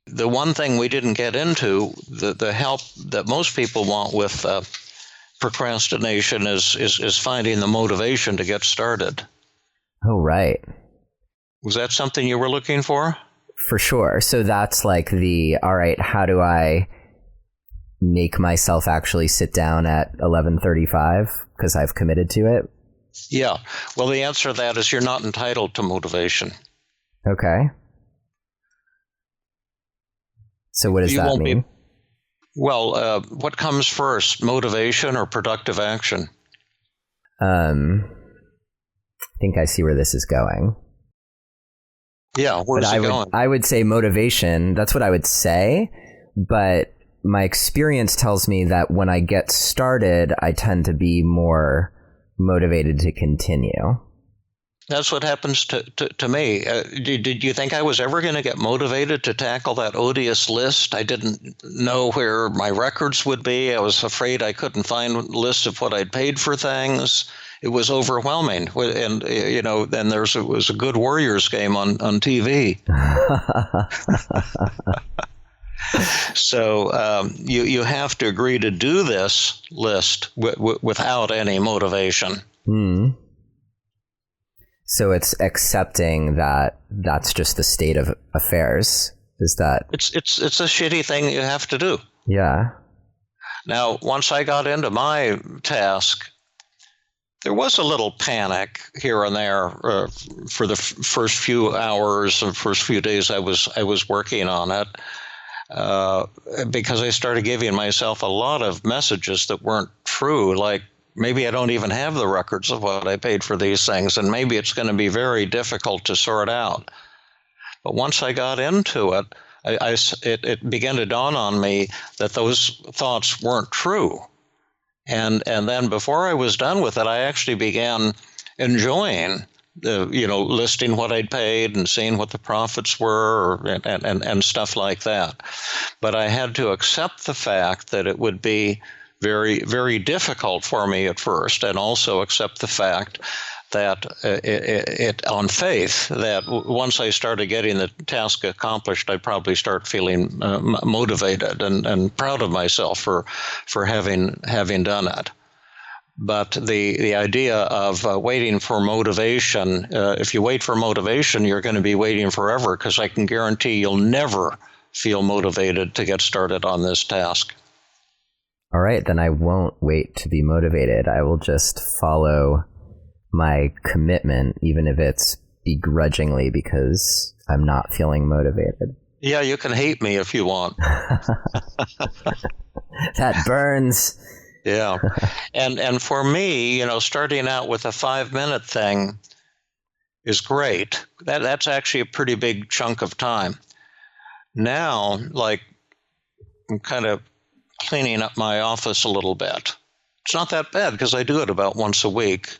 The one thing we didn't get into, the help that most people want with procrastination is finding the motivation to get started. Oh, right. Was that something you were looking for? For sure. So that's like all right, how do I make myself actually sit down at 11:35 because I've committed to it? Yeah. Well, the answer to that is you're not entitled to motivation. Okay. So what does that mean? What comes first, motivation or productive action? I think I see where this is going. Yeah, where's it going? I would say motivation. That's what I would say. But my experience tells me that when I get started, I tend to be more motivated to continue. That's what happens to me. Did you think I was ever going to get motivated to tackle that odious list? I didn't know where my records would be. I was afraid I couldn't find lists of what I'd paid for things. It was overwhelming. And, then it was a good Warriors game on TV. So you have to agree to do this list without any motivation. Hmm. So it's accepting that that's just the state of affairs. Is that it's a shitty thing you have to do. Yeah. Now, once I got into my task, there was a little panic here and there for the first few hours and first few days I was working on it. because I started giving myself a lot of messages that weren't true, like maybe I don't even have the records of what I paid for these things, and maybe it's going to be very difficult to sort out. But once I got into it, it began to dawn on me that those thoughts weren't true. And then before I was done with it, I actually began enjoying listing what I'd paid and seeing what the profits were and stuff like that. But I had to accept the fact that it would be very, very difficult for me at first, and also accept the fact that it on faith, that once I started getting the task accomplished, I'd probably start feeling motivated and proud of myself for having done it. But the idea of waiting for motivation, if you wait for motivation, you're going to be waiting forever, because I can guarantee you'll never feel motivated to get started on this task. All right, then I won't wait to be motivated. I will just follow my commitment, even if it's begrudgingly, because I'm not feeling motivated. Yeah, you can hate me if you want. That burns. Yeah. And for me, starting out with a 5-minute thing is great. That's actually a pretty big chunk of time. Now, like, I'm kind of cleaning up my office a little bit. It's not that bad because I do it about once a week.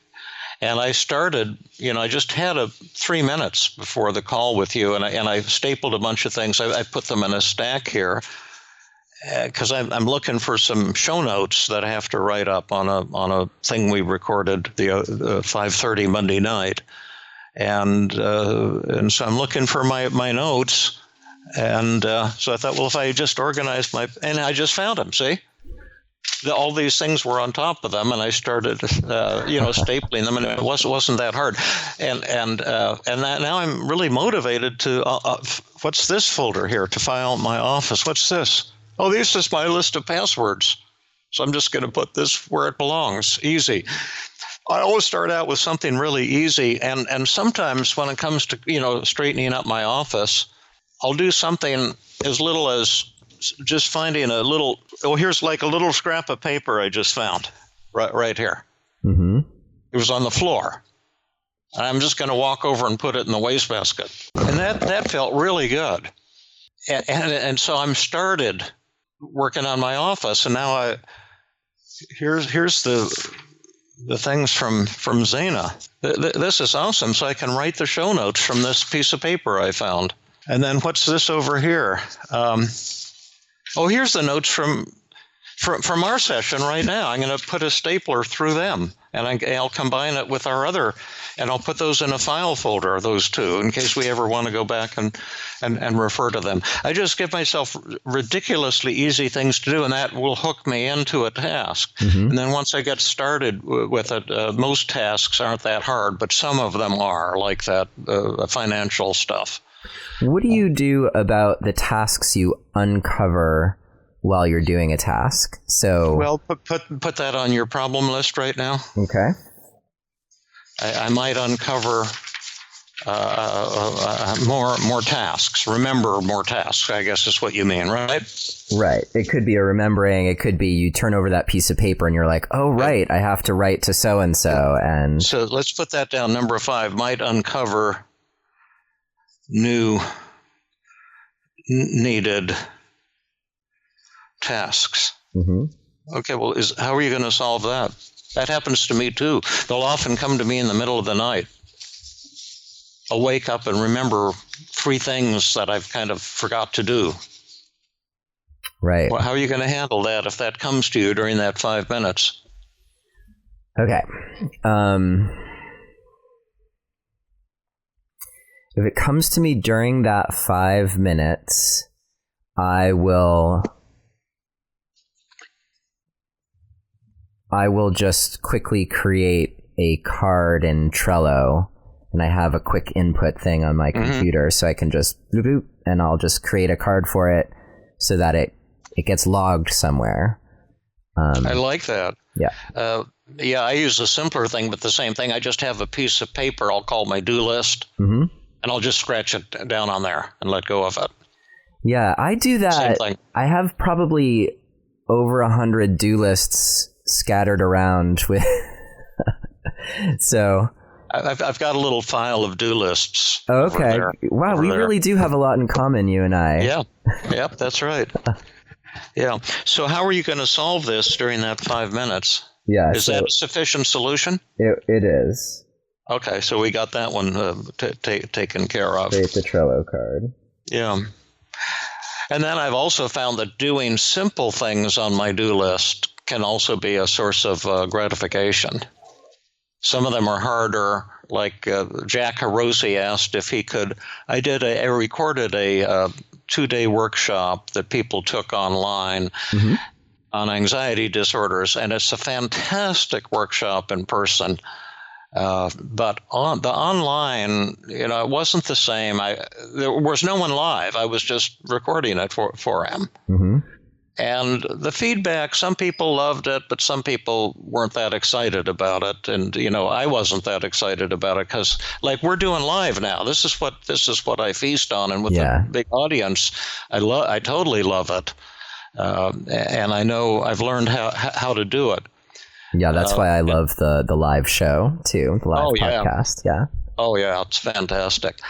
And I started, I just had 3 minutes before the call with you, and I stapled a bunch of things. I put them in a stack here because I'm looking for some show notes that I have to write up on a thing we recorded the 5:30 Monday night, and so I'm looking for my notes, and so I thought, well, if I just organized and I just found them. See. All these things were on top of them, and I started, stapling them, and it wasn't that hard. And now I'm really motivated to. What's this folder here to file my office? What's this? Oh, this is my list of passwords. So I'm just going to put this where it belongs. Easy. I always start out with something really easy, and sometimes when it comes to straightening up my office, I'll do something as little as just finding a little. Oh, here's like a little scrap of paper I just found right here. Mm-hmm. It was on the floor. And I'm just going to walk over and put it in the wastebasket. And that felt really good. And so I'm started working on my office, and now here's the things from Zena. This is awesome. So I can write the show notes from this piece of paper I found. And then what's this over here? Here's the notes from our session right now. I'm going to put a stapler through them, and I'll combine it with our other, and I'll put those in a file folder, those two, in case we ever want to go back and refer to them. I just give myself ridiculously easy things to do, and that will hook me into a task. Mm-hmm. And then once I get started with it, most tasks aren't that hard, but some of them are, like that financial stuff. What do you do about the tasks you uncover while you're doing a task? So, well, put that on your problem list right now. Okay. I might uncover more tasks. Remember more tasks, I guess is what you mean, right? Right. It could be a remembering. It could be you turn over that piece of paper and you're like, oh, right, I have to write to so-and-so. And so let's put that down. Number 5, might uncover new needed tasks. Mm-hmm. Okay, well, how are you going to solve that? That happens to me too. They'll often come to me in the middle of the night. I'll wake up and remember 3 things that I've kind of forgot to do. Right. Well, how are you going to handle that if that comes to you during that 5 minutes? Okay. If it comes to me during that 5 minutes, I will just quickly create a card in Trello, and I have a quick input thing on my computer, so I can just bloop, bloop, and I'll just create a card for it so that it gets logged somewhere. I like that. Yeah. Yeah, I use a simpler thing, but the same thing. I just have a piece of paper I'll call my do list, and I'll just scratch it down on there and let go of it. Yeah, I do that. Same thing. I have probably over 100 do lists scattered around with. So. I've got a little file of do lists. Okay. Wow, we there. really do have a lot in common, you and I. Yeah. Yep, that's right. Yeah. So how are you going to solve this during that 5 minutes? Yeah. Is that a sufficient solution? It is. Okay, so we got that one taken care of. Create the Trello card. Yeah. And then I've also found that doing simple things on my do list can also be a source of gratification. Some of them are harder, like Jack Hiroshi asked if he could. I recorded a 2-day workshop that people took online on anxiety disorders, and it's a fantastic workshop in person. But on the online, it wasn't the same. There was no one live. I was just recording it for him. Mm-hmm. And the feedback, some people loved it, but some people weren't that excited about it. And, I wasn't that excited about it because, like, we're doing live now. This is what I feast on. And with a big audience, I totally love it. And I know I've learned how to do it. Yeah, that's why I love the live show, too, the live podcast. Yeah. Oh, yeah, it's fantastic.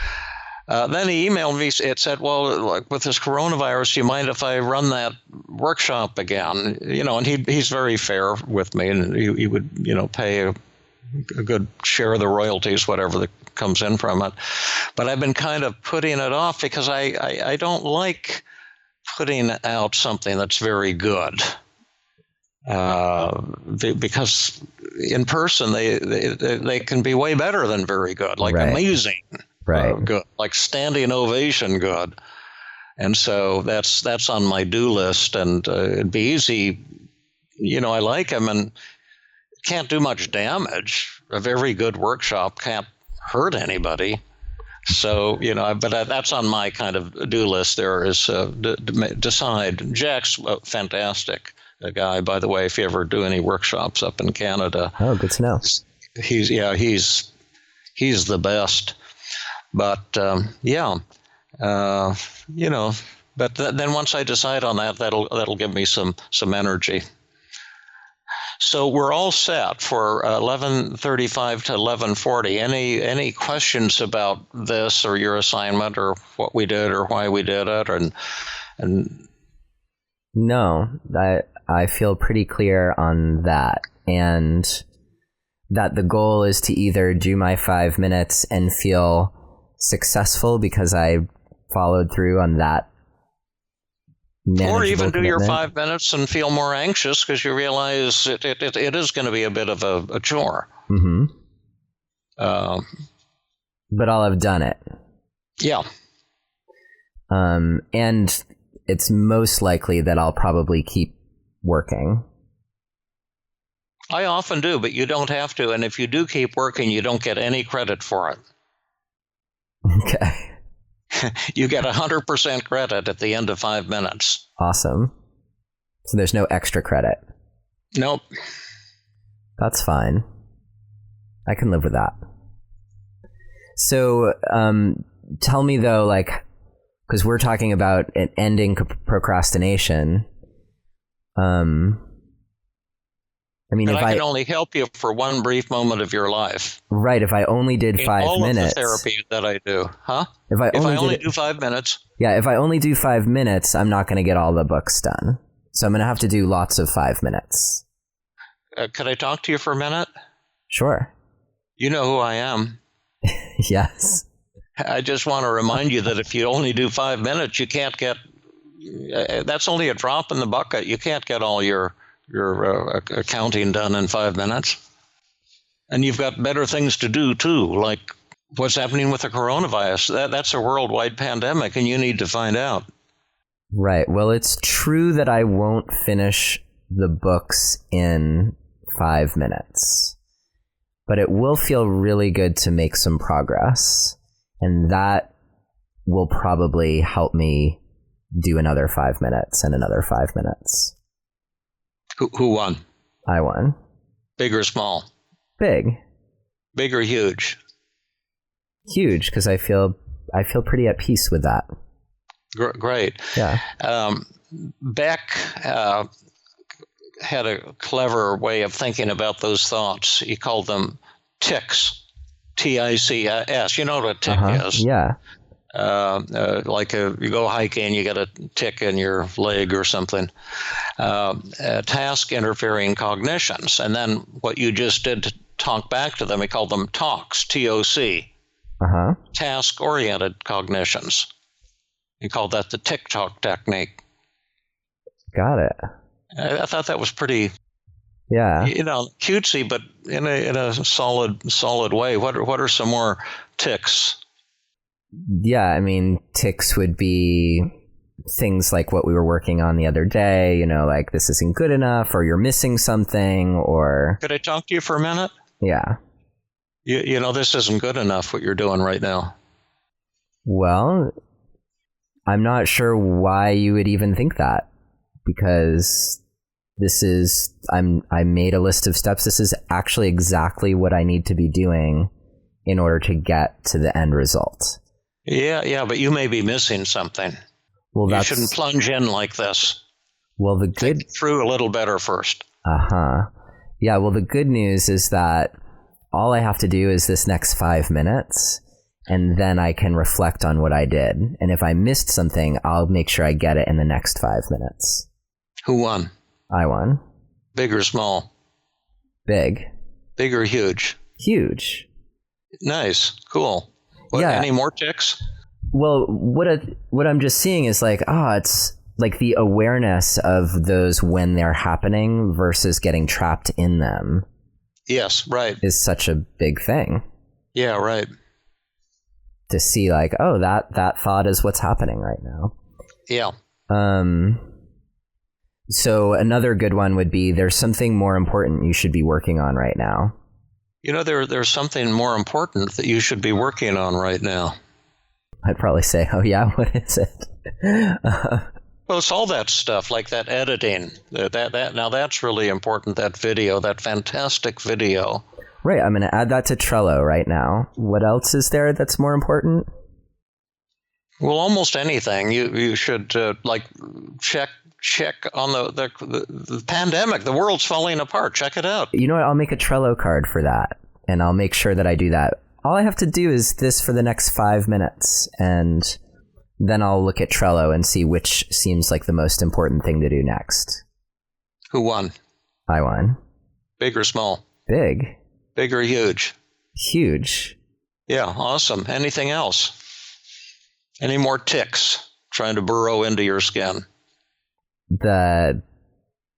Then he emailed me. It said, well, like, with this coronavirus, do you mind if I run that workshop again? And he's very fair with me, and he would, pay a good share of the royalties, whatever that comes in from it. But I've been kind of putting it off because I don't like putting out something that's very good. Because in person they can be way better than very good, like amazing, good, like standing ovation good. And so that's on my do list, and it'd be easy. I like them, and can't do much damage. A very good workshop can't hurt anybody. So, but that's on my kind of do list. There is decide. Jack's fantastic. A guy, by the way, if you ever do any workshops up in Canada. Oh, good to know. He's the best. But but then once I decide on that, that'll give me some energy. So we're all set for 11:35 to 11:40. Any questions about this or your assignment or what we did or why we did it and No, I feel pretty clear on that, and that the goal is to either do my 5 minutes and feel successful because I followed through on that, or even do commitment. your 5 minutes and feel more anxious because you realize it is going to be a bit of a chore. Mm-hmm. But I'll have done it. Yeah. And it's most likely that I'll probably keep working. I often do, but you don't have to. And if you do keep working, you don't get any credit for it. Okay. You get 100% credit at the end of 5 minutes. Awesome. So there's no extra credit? Nope. That's fine. I can live with that. So tell me, though, like, because we're talking about ending procrastination. I mean, but if I can only help you for one brief moment of your life. Right. If I only did 5 all minutes. Of the therapy that I do, huh? If I only do 5 minutes. Yeah. If I only do 5 minutes, I'm not going to get all the books done. So I'm going to have to do lots of 5 minutes. Could I talk to you for a minute? Sure. You know who I am. Yes. I just want to remind you that if you only do 5 minutes, you can't get. That's only a drop in the bucket. You can't get all your accounting done in 5 minutes. And you've got better things to do, too, like what's happening with the coronavirus. That's a worldwide pandemic, and you need to find out. Right. Well, it's true that I won't finish the books in 5 minutes, but it will feel really good to make some progress, and that will probably help me do another 5 minutes and another 5 minutes. Who won? I won. Big or small? Big. Big or huge? Huge, because I feel pretty at peace with that. Great. Yeah. Beck had a clever way of thinking about those thoughts. He called them tics, Tics. You know what a tic is? Yeah. Like you go hiking, you get a tick in your leg or something. Task interfering cognitions. And then what you just did to talk back to them, he called them TOCs, TOC, task oriented cognitions. He called that the tick-tock technique. Got it. I thought that was pretty, Yeah. cutesy, but in a solid way. What are some more ticks? Yeah, I mean, tics would be things like what we were working on the other day, like this isn't good enough, or you're missing something, or... Could I talk to you for a minute? Yeah. This isn't good enough, what you're doing right now. Well, I'm not sure why you would even think that, because I made a list of steps. This is actually exactly what I need to be doing in order to get to the end result. Yeah, but you may be missing something. Well, you shouldn't plunge in like this. Well, think through a little better first. Yeah, well, the good news is that all I have to do is this next 5 minutes, and then I can reflect on what I did. And if I missed something, I'll make sure I get it in the next 5 minutes. Who won? I won. Big or small? Big. Big or huge? Huge. Nice. Cool. Any more ticks? Well, what I'm just seeing is it's like the awareness of those when they're happening versus getting trapped in them. Yes, right. Is such a big thing. Yeah, right. To see that thought is what's happening right now. Yeah. So another good one would be there's something more important you should be working on right now. There's something more important that you should be working on right now. I'd probably say, oh yeah, what is it? Well, it's all that stuff, like that editing. Now that's really important, that video, that fantastic video. Right, I'm going to add that to Trello right now. What else is there that's more important? Well, almost anything. You should check on the pandemic. The world's falling apart. Check it out. You know what? I'll make a Trello card for that, and I'll make sure that I do that. All I have to do is this for the next 5 minutes, and then I'll look at Trello and see which seems like the most important thing to do next. Who won? I won. Big or small? Big. Big or huge? Huge. Yeah, awesome. Anything else? Any more ticks trying to burrow into your skin? The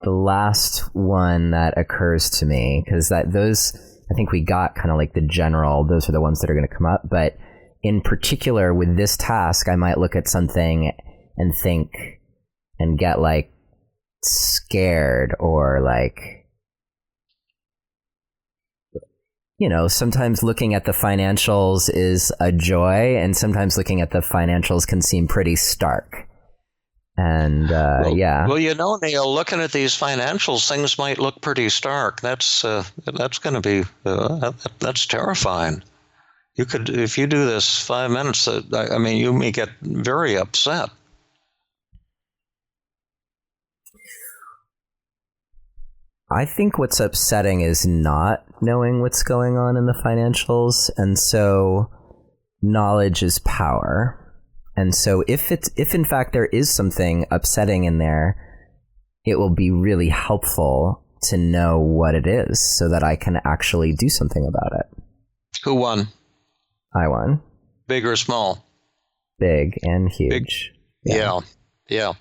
last one that occurs to me, because those, I think we got kind of like the general, those are the ones that are going to come up. But in particular with this task, I might look at something and think and get scared or sometimes looking at the financials is a joy, and sometimes looking at the financials can seem pretty stark. And yeah. Well, Neil, looking at these financials, things might look pretty stark. That's going to be that's terrifying. You could, if you do this 5 minutes, you may get very upset. I think what's upsetting is not knowing what's going on in the financials, and so knowledge is power. And so if in fact there is something upsetting in there, it will be really helpful to know what it is so that I can actually do something about it. Who won? I won. Big or small? Big and huge. Big. Yeah.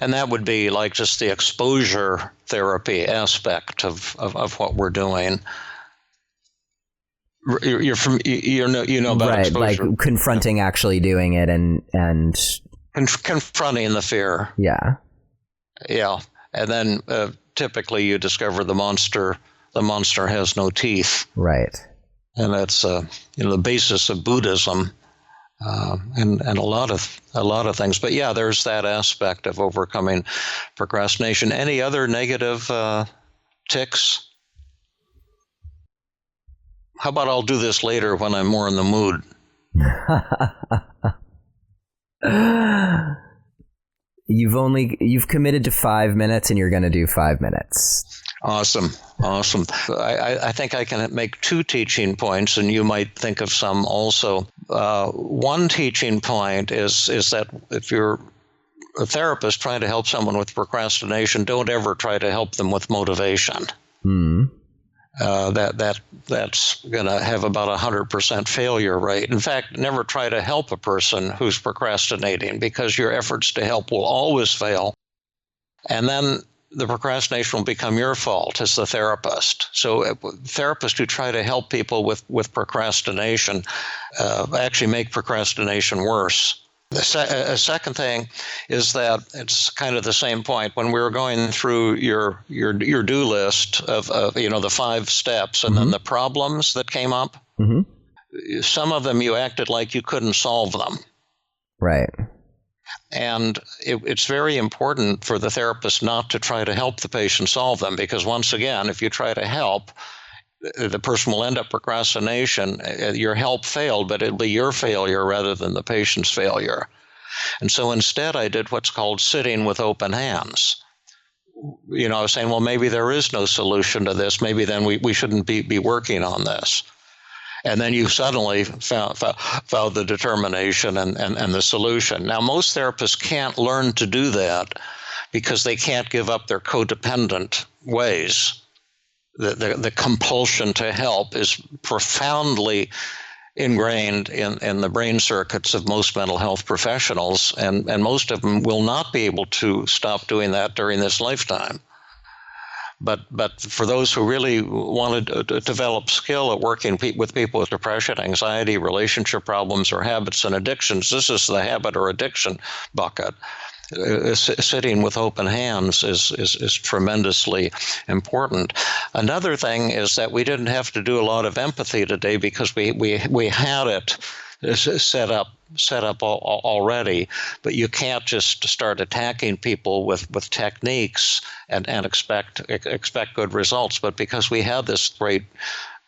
And that would be like just the exposure therapy aspect of what we're doing. You know about right, exposure. Like confronting actually doing it and confronting the fear. Yeah. And then typically you discover the monster has no teeth. Right. And that's the basis of Buddhism. And a lot of things, but yeah, there's that aspect of overcoming procrastination. Any other negative tics? How about I'll do this later when I'm more in the mood? you've committed to 5 minutes, and you're going to do 5 minutes. Awesome. I think I can make 2 teaching points, and you might think of some also. One teaching point is that if you're a therapist trying to help someone with procrastination, don't ever try to help them with motivation. That's going to have about 100% failure rate. In fact, never try to help a person who's procrastinating, because your efforts to help will always fail. And then the procrastination will become your fault as the therapist. So therapists who try to help people with procrastination actually make procrastination worse. The second thing is that it's kind of the same point. When we were going through your do list of the 5 steps and then the problems that came up, some of them you acted like you couldn't solve them. Right. And it's very important for the therapist not to try to help the patient solve them, because once again, if you try to help, the person will end up procrastination. Your help failed, but it'll be your failure rather than the patient's failure. And so instead, I did what's called sitting with open hands. I was saying, well, maybe there is no solution to this. Maybe then we shouldn't be working on this. And then you suddenly found the determination and the solution. Now, most therapists can't learn to do that because they can't give up their codependent ways. The compulsion to help is profoundly ingrained in the brain circuits of most mental health professionals, and most of them will not be able to stop doing that during this lifetime. But for those who really want to develop skill at working with people with depression, anxiety, relationship problems, or habits and addictions, this is the habit or addiction bucket. Sitting with open hands is tremendously important. Another thing is that we didn't have to do a lot of empathy today because we had it set up already, but you can't just start attacking people with techniques and expect good results. But because we had this great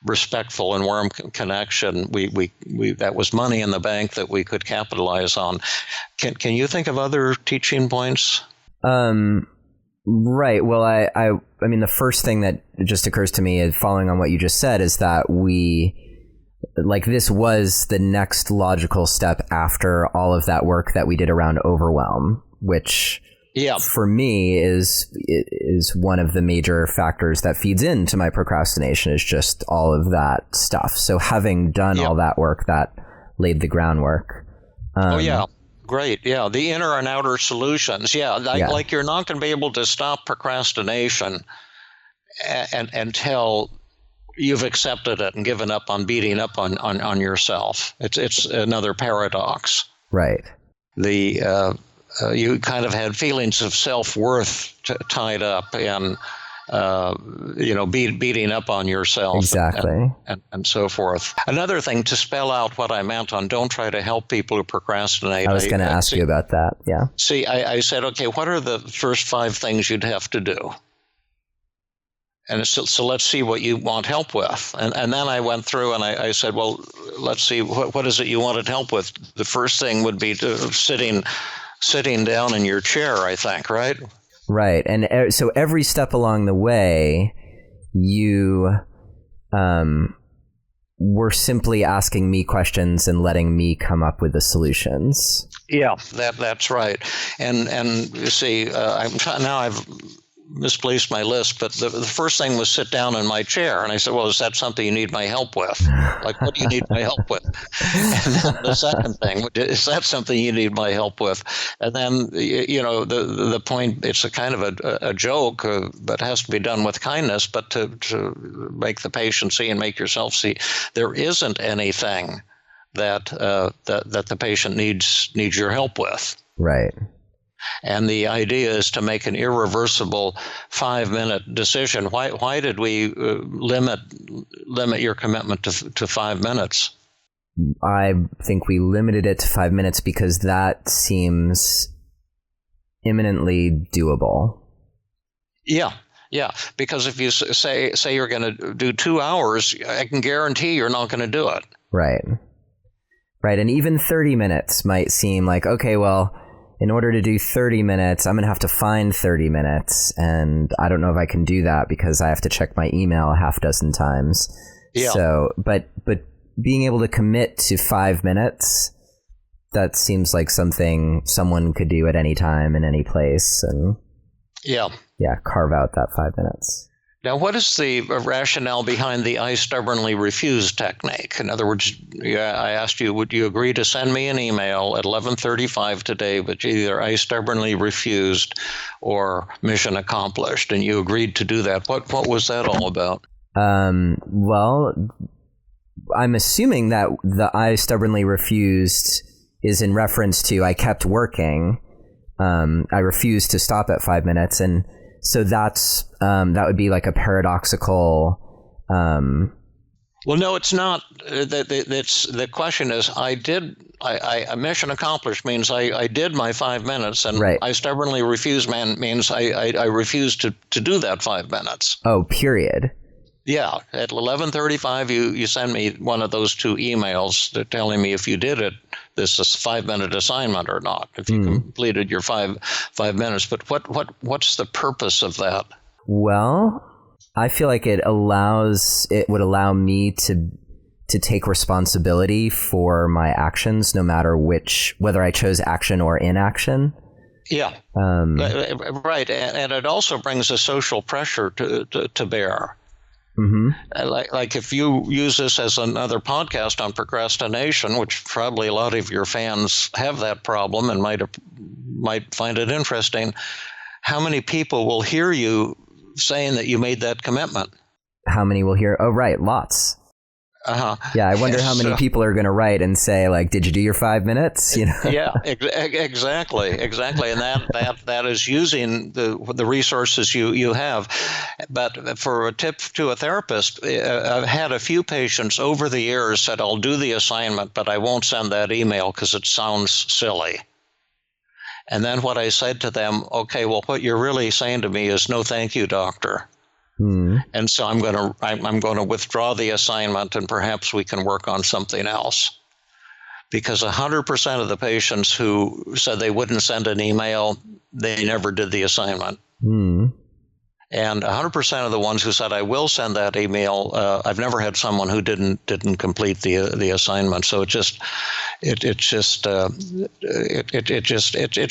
respectful and warm connection, we that was money in the bank that we could capitalize on. Can you think of other teaching points? Right. Well, I mean, the first thing that just occurs to me, following on what you just said, is that this was the next logical step after all of that work that we did around Overwhelm, which for me is one of the major factors that feeds into my procrastination, is just all of that stuff. So having done all that work, that laid the groundwork. Great. Yeah. The inner and outer solutions. Like you're not going to be able to stop procrastination until you've accepted it and given up on beating up on yourself. It's another paradox. Right. You kind of had feelings of self-worth tied up in, beating up on yourself. Exactly. And so forth. Another thing, to spell out what I meant on don't try to help people who procrastinate. I was going to ask you about that. Yeah. See, I said, okay, what are the first 5 things you'd have to do? And so let's see what you want help with. And then I went through and I said, well, let's see, what is it you wanted help with? The first thing would be sitting down in your chair, I think, right? Right. And so every step along the way, you were simply asking me questions and letting me come up with the solutions. Yeah, that's right. And you see, I've misplaced my list, but the first thing was sit down in my chair. And I said, well, is that something you need my help with? Like, what do you need my help with? And then the second thing, is that something you need my help with? And then, the point, it's a kind of a joke, but has to be done with kindness, but to make the patient see and make yourself see, there isn't anything that the patient needs your help with. Right. And the idea is to make an irreversible 5-minute decision. Why did we limit your commitment to 5 minutes? I think we limited it to 5 minutes because that seems imminently doable. Yeah. Because if you say you're going to do 2 hours, I can guarantee you're not going to do it. Right. And even 30 minutes might seem like, okay, well, in order to do 30 minutes, I'm going to have to find 30 minutes. And I don't know if I can do that because I have to check my email a half dozen times. Yeah. So, but being able to commit to 5 minutes, that seems like something someone could do at any time in any place. And yeah, carve out that 5 minutes. Now, what is the rationale behind the I stubbornly refuse technique? In other words, I asked you, would you agree to send me an email at 11:35 today, but either I stubbornly refused or mission accomplished, and you agreed to do that. What was that all about? Well, I'm assuming that the I stubbornly refused is in reference to I kept working. I refused to stop at 5 minutes, and so that's that would be like a paradoxical. Well, no, it's not. The question is, I mission accomplished means I did my 5 minutes, and right. I stubbornly refuse means I refuse to do that 5 minutes. Oh, period. Yeah, at 11:35, you send me one of those two emails telling me if you did it, this is a 5-minute assignment or not. If you completed your five minutes, but what's the purpose of that? Well, I feel like it would allow me to take responsibility for my actions, no matter whether I chose action or inaction. Yeah, right, and it also brings a social pressure to bear. Mm-hmm. Like if you use this as another podcast on procrastination, which probably a lot of your fans have that problem and might find it interesting, how many people will hear you saying that you made that commitment? How many will hear? Oh, right, lots. Uh-huh. Yeah, I wonder how many people are going to write and say, like, did you do your 5 minutes? You know? Yeah, exactly, and that is using the resources you have. But for a tip to a therapist, I've had a few patients over the years said, I'll do the assignment, but I won't send that email because it sounds silly. And then what I said to them, okay, well, what you're really saying to me is no, thank you, doctor. And so I'm going to withdraw the assignment, and perhaps we can work on something else. Because 100% of the patients who said they wouldn't send an email, they never did the assignment. And 100% of the ones who said I will send that email, I've never had someone who didn't complete the assignment. So it's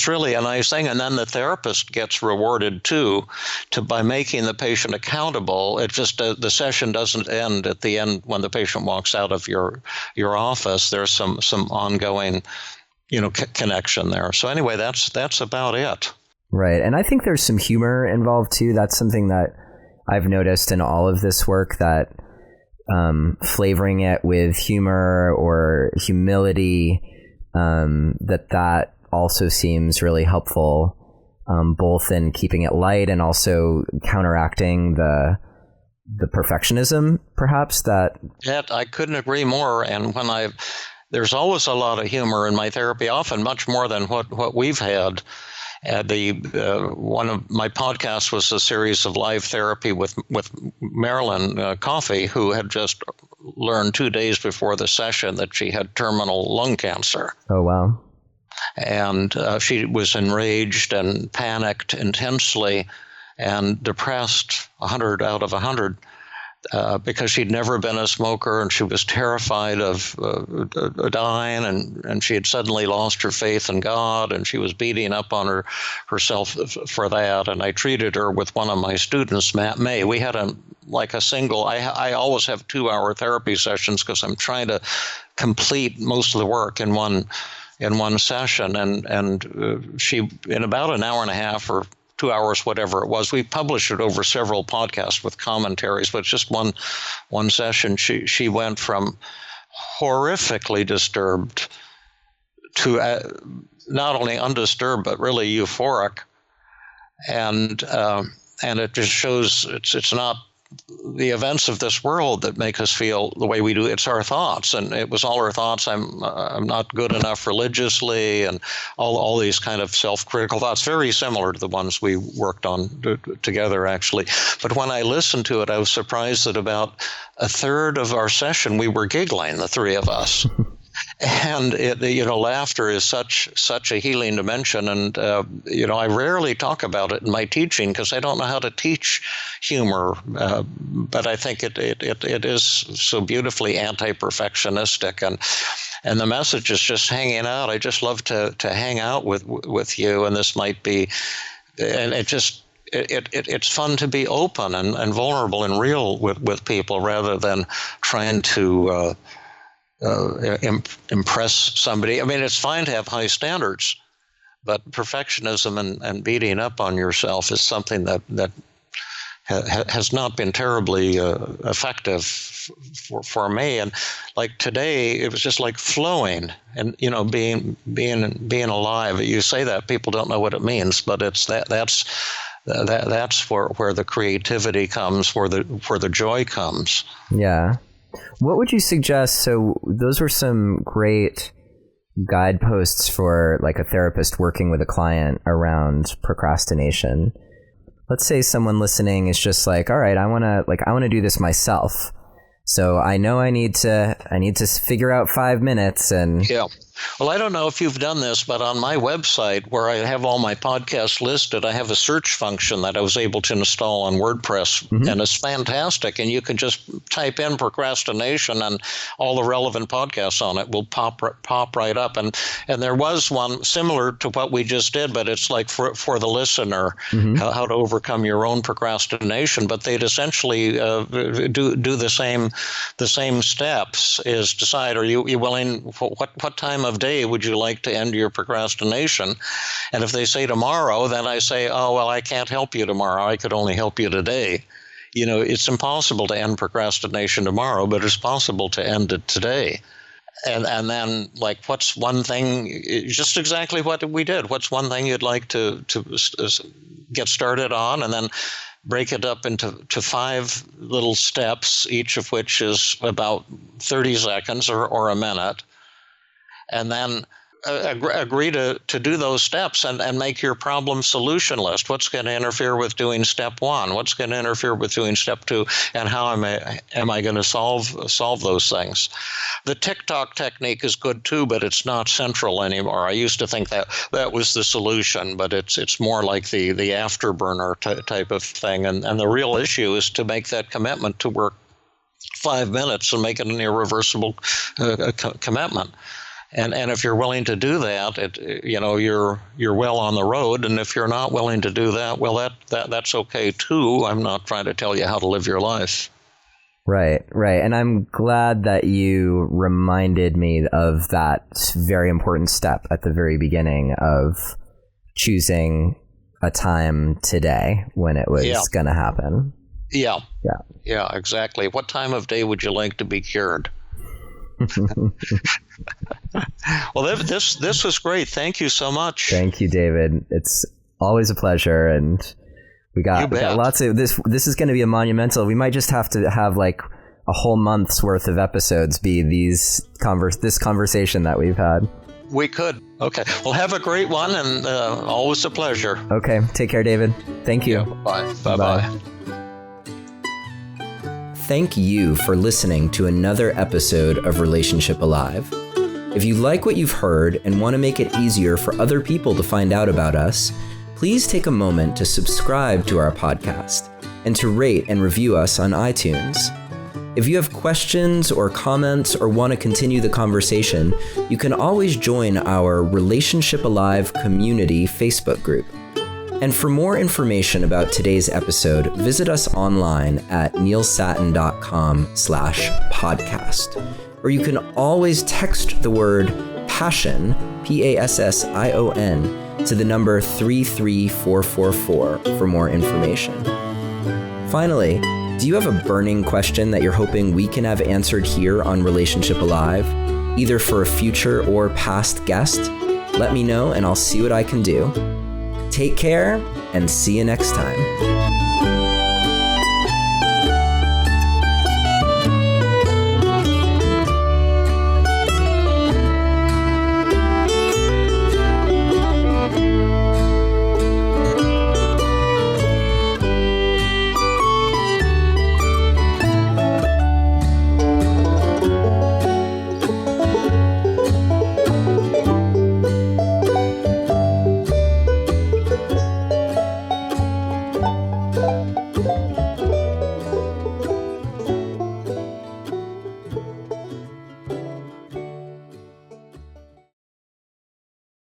really a nice thing. And then the therapist gets rewarded too, by making the patient accountable. It just the session doesn't end at the end when the patient walks out of your office. There's some ongoing, connection there. So anyway, that's about it. Right. And I think there's some humor involved too. That's something that I've noticed in all of this work, that flavoring it with humor or humility, that also seems really helpful, both in keeping it light and also counteracting the perfectionism, perhaps. That I couldn't agree more. And there's always a lot of humor in my therapy, often much more than what we've had. One of my podcasts was a series of live therapy with Marilyn Coffey, who had just learned 2 days before the session that she had terminal lung cancer. Oh, wow. And she was enraged and panicked intensely and depressed, 100 out of 100. Because she'd never been a smoker, and she was terrified of dying, and she had suddenly lost her faith in God, and she was beating up on herself for that. And I treated her with one of my students, Matt May. We had I always have 2-hour therapy sessions because I'm trying to complete most of the work in one session. And she, in about an hour and a half or 2 hours, whatever it was. We published it over several podcasts with commentaries, but just one session. She went from horrifically disturbed to not only undisturbed but really euphoric, and it just shows it's not the events of this world that make us feel the way we do. It's our thoughts, and it was all our thoughts. I'm not good enough religiously, and all these kind of self-critical thoughts, very similar to the ones we worked on together, actually. But when I listened to it, I was surprised that about a third of our session we were giggling, the three of us. And laughter is such a healing dimension, and I rarely talk about it in my teaching because I don't know how to teach humor, but I think it is so beautifully anti-perfectionistic, and the message is just hanging out. I just love to hang out with you, and this might be, and it's fun to be open and vulnerable and real with people rather than trying to impress somebody. I mean, it's fine to have high standards, but perfectionism and beating up on yourself is something that has not been terribly effective for me. And like today, it was just like flowing and being alive. You say that, people don't know what it means, but that's where the creativity comes, where the joy comes. Yeah. What would you suggest? So those were some great guideposts for like a therapist working with a client around procrastination. Let's say someone listening is just like, all right, I want to do this myself. So I know I need to figure out 5 minutes and yeah. Well, I don't know if you've done this, but on my website where I have all my podcasts listed, I have a search function that I was able to install on WordPress, and it's fantastic. And you can just type in procrastination and all the relevant podcasts on it will pop right up. And there was one similar to what we just did, but it's like for the listener, how to overcome your own procrastination. But they'd essentially do the same steps. Is decide, are you willing, what time of day would you like to end your procrastination? And if they say tomorrow, then I say, oh, well, I can't help you tomorrow. I could only help you today. It's impossible to end procrastination tomorrow, but it's possible to end it today. And then, like, what's one thing, just exactly what we did. What's one thing you'd like to get started on? And then break it up into 5 little steps, each of which is about 30 seconds or a minute. And then agree to do those steps and make your problem solution list. What's going to interfere with doing step 1? What's going to interfere with doing step 2? And how am I going to solve those things? The TikTok technique is good too, but it's not central anymore. I used to think that was the solution, but it's more like the afterburner type of thing. And the real issue is to make that commitment to work 5 minutes and make it an irreversible commitment. And if you're willing to do that, you're well on the road. And if you're not willing to do that, well, that's okay too. I'm not trying to tell you how to live your life. Right. And I'm glad that you reminded me of that very important step at the very beginning of choosing a time today when it was going to happen. Yeah, exactly. What time of day would you like to be cured? Well, this was great. Thank you so much. Thank you, David. It's always a pleasure, and we got lots of this. This is going to be a monumental. We might just have to have like a whole month's worth of episodes be this conversation that we've had. We could. Okay. Well, have a great one, and always a pleasure. Okay. Take care, David. Thank you. Yeah, bye. Thank you for listening to another episode of Relationship Alive. If you like what you've heard and want to make it easier for other people to find out about us, please take a moment to subscribe to our podcast and to rate and review us on iTunes. If you have questions or comments or want to continue the conversation, you can always join our Relationship Alive community Facebook group. And for more information about today's episode, visit us online at neilsattin.com/podcast. Or you can always text the word PASSION, PASSION, to the number 33444 for more information. Finally, do you have a burning question that you're hoping we can have answered here on Relationship Alive, either for a future or past guest? Let me know and I'll see what I can do. Take care and see you next time.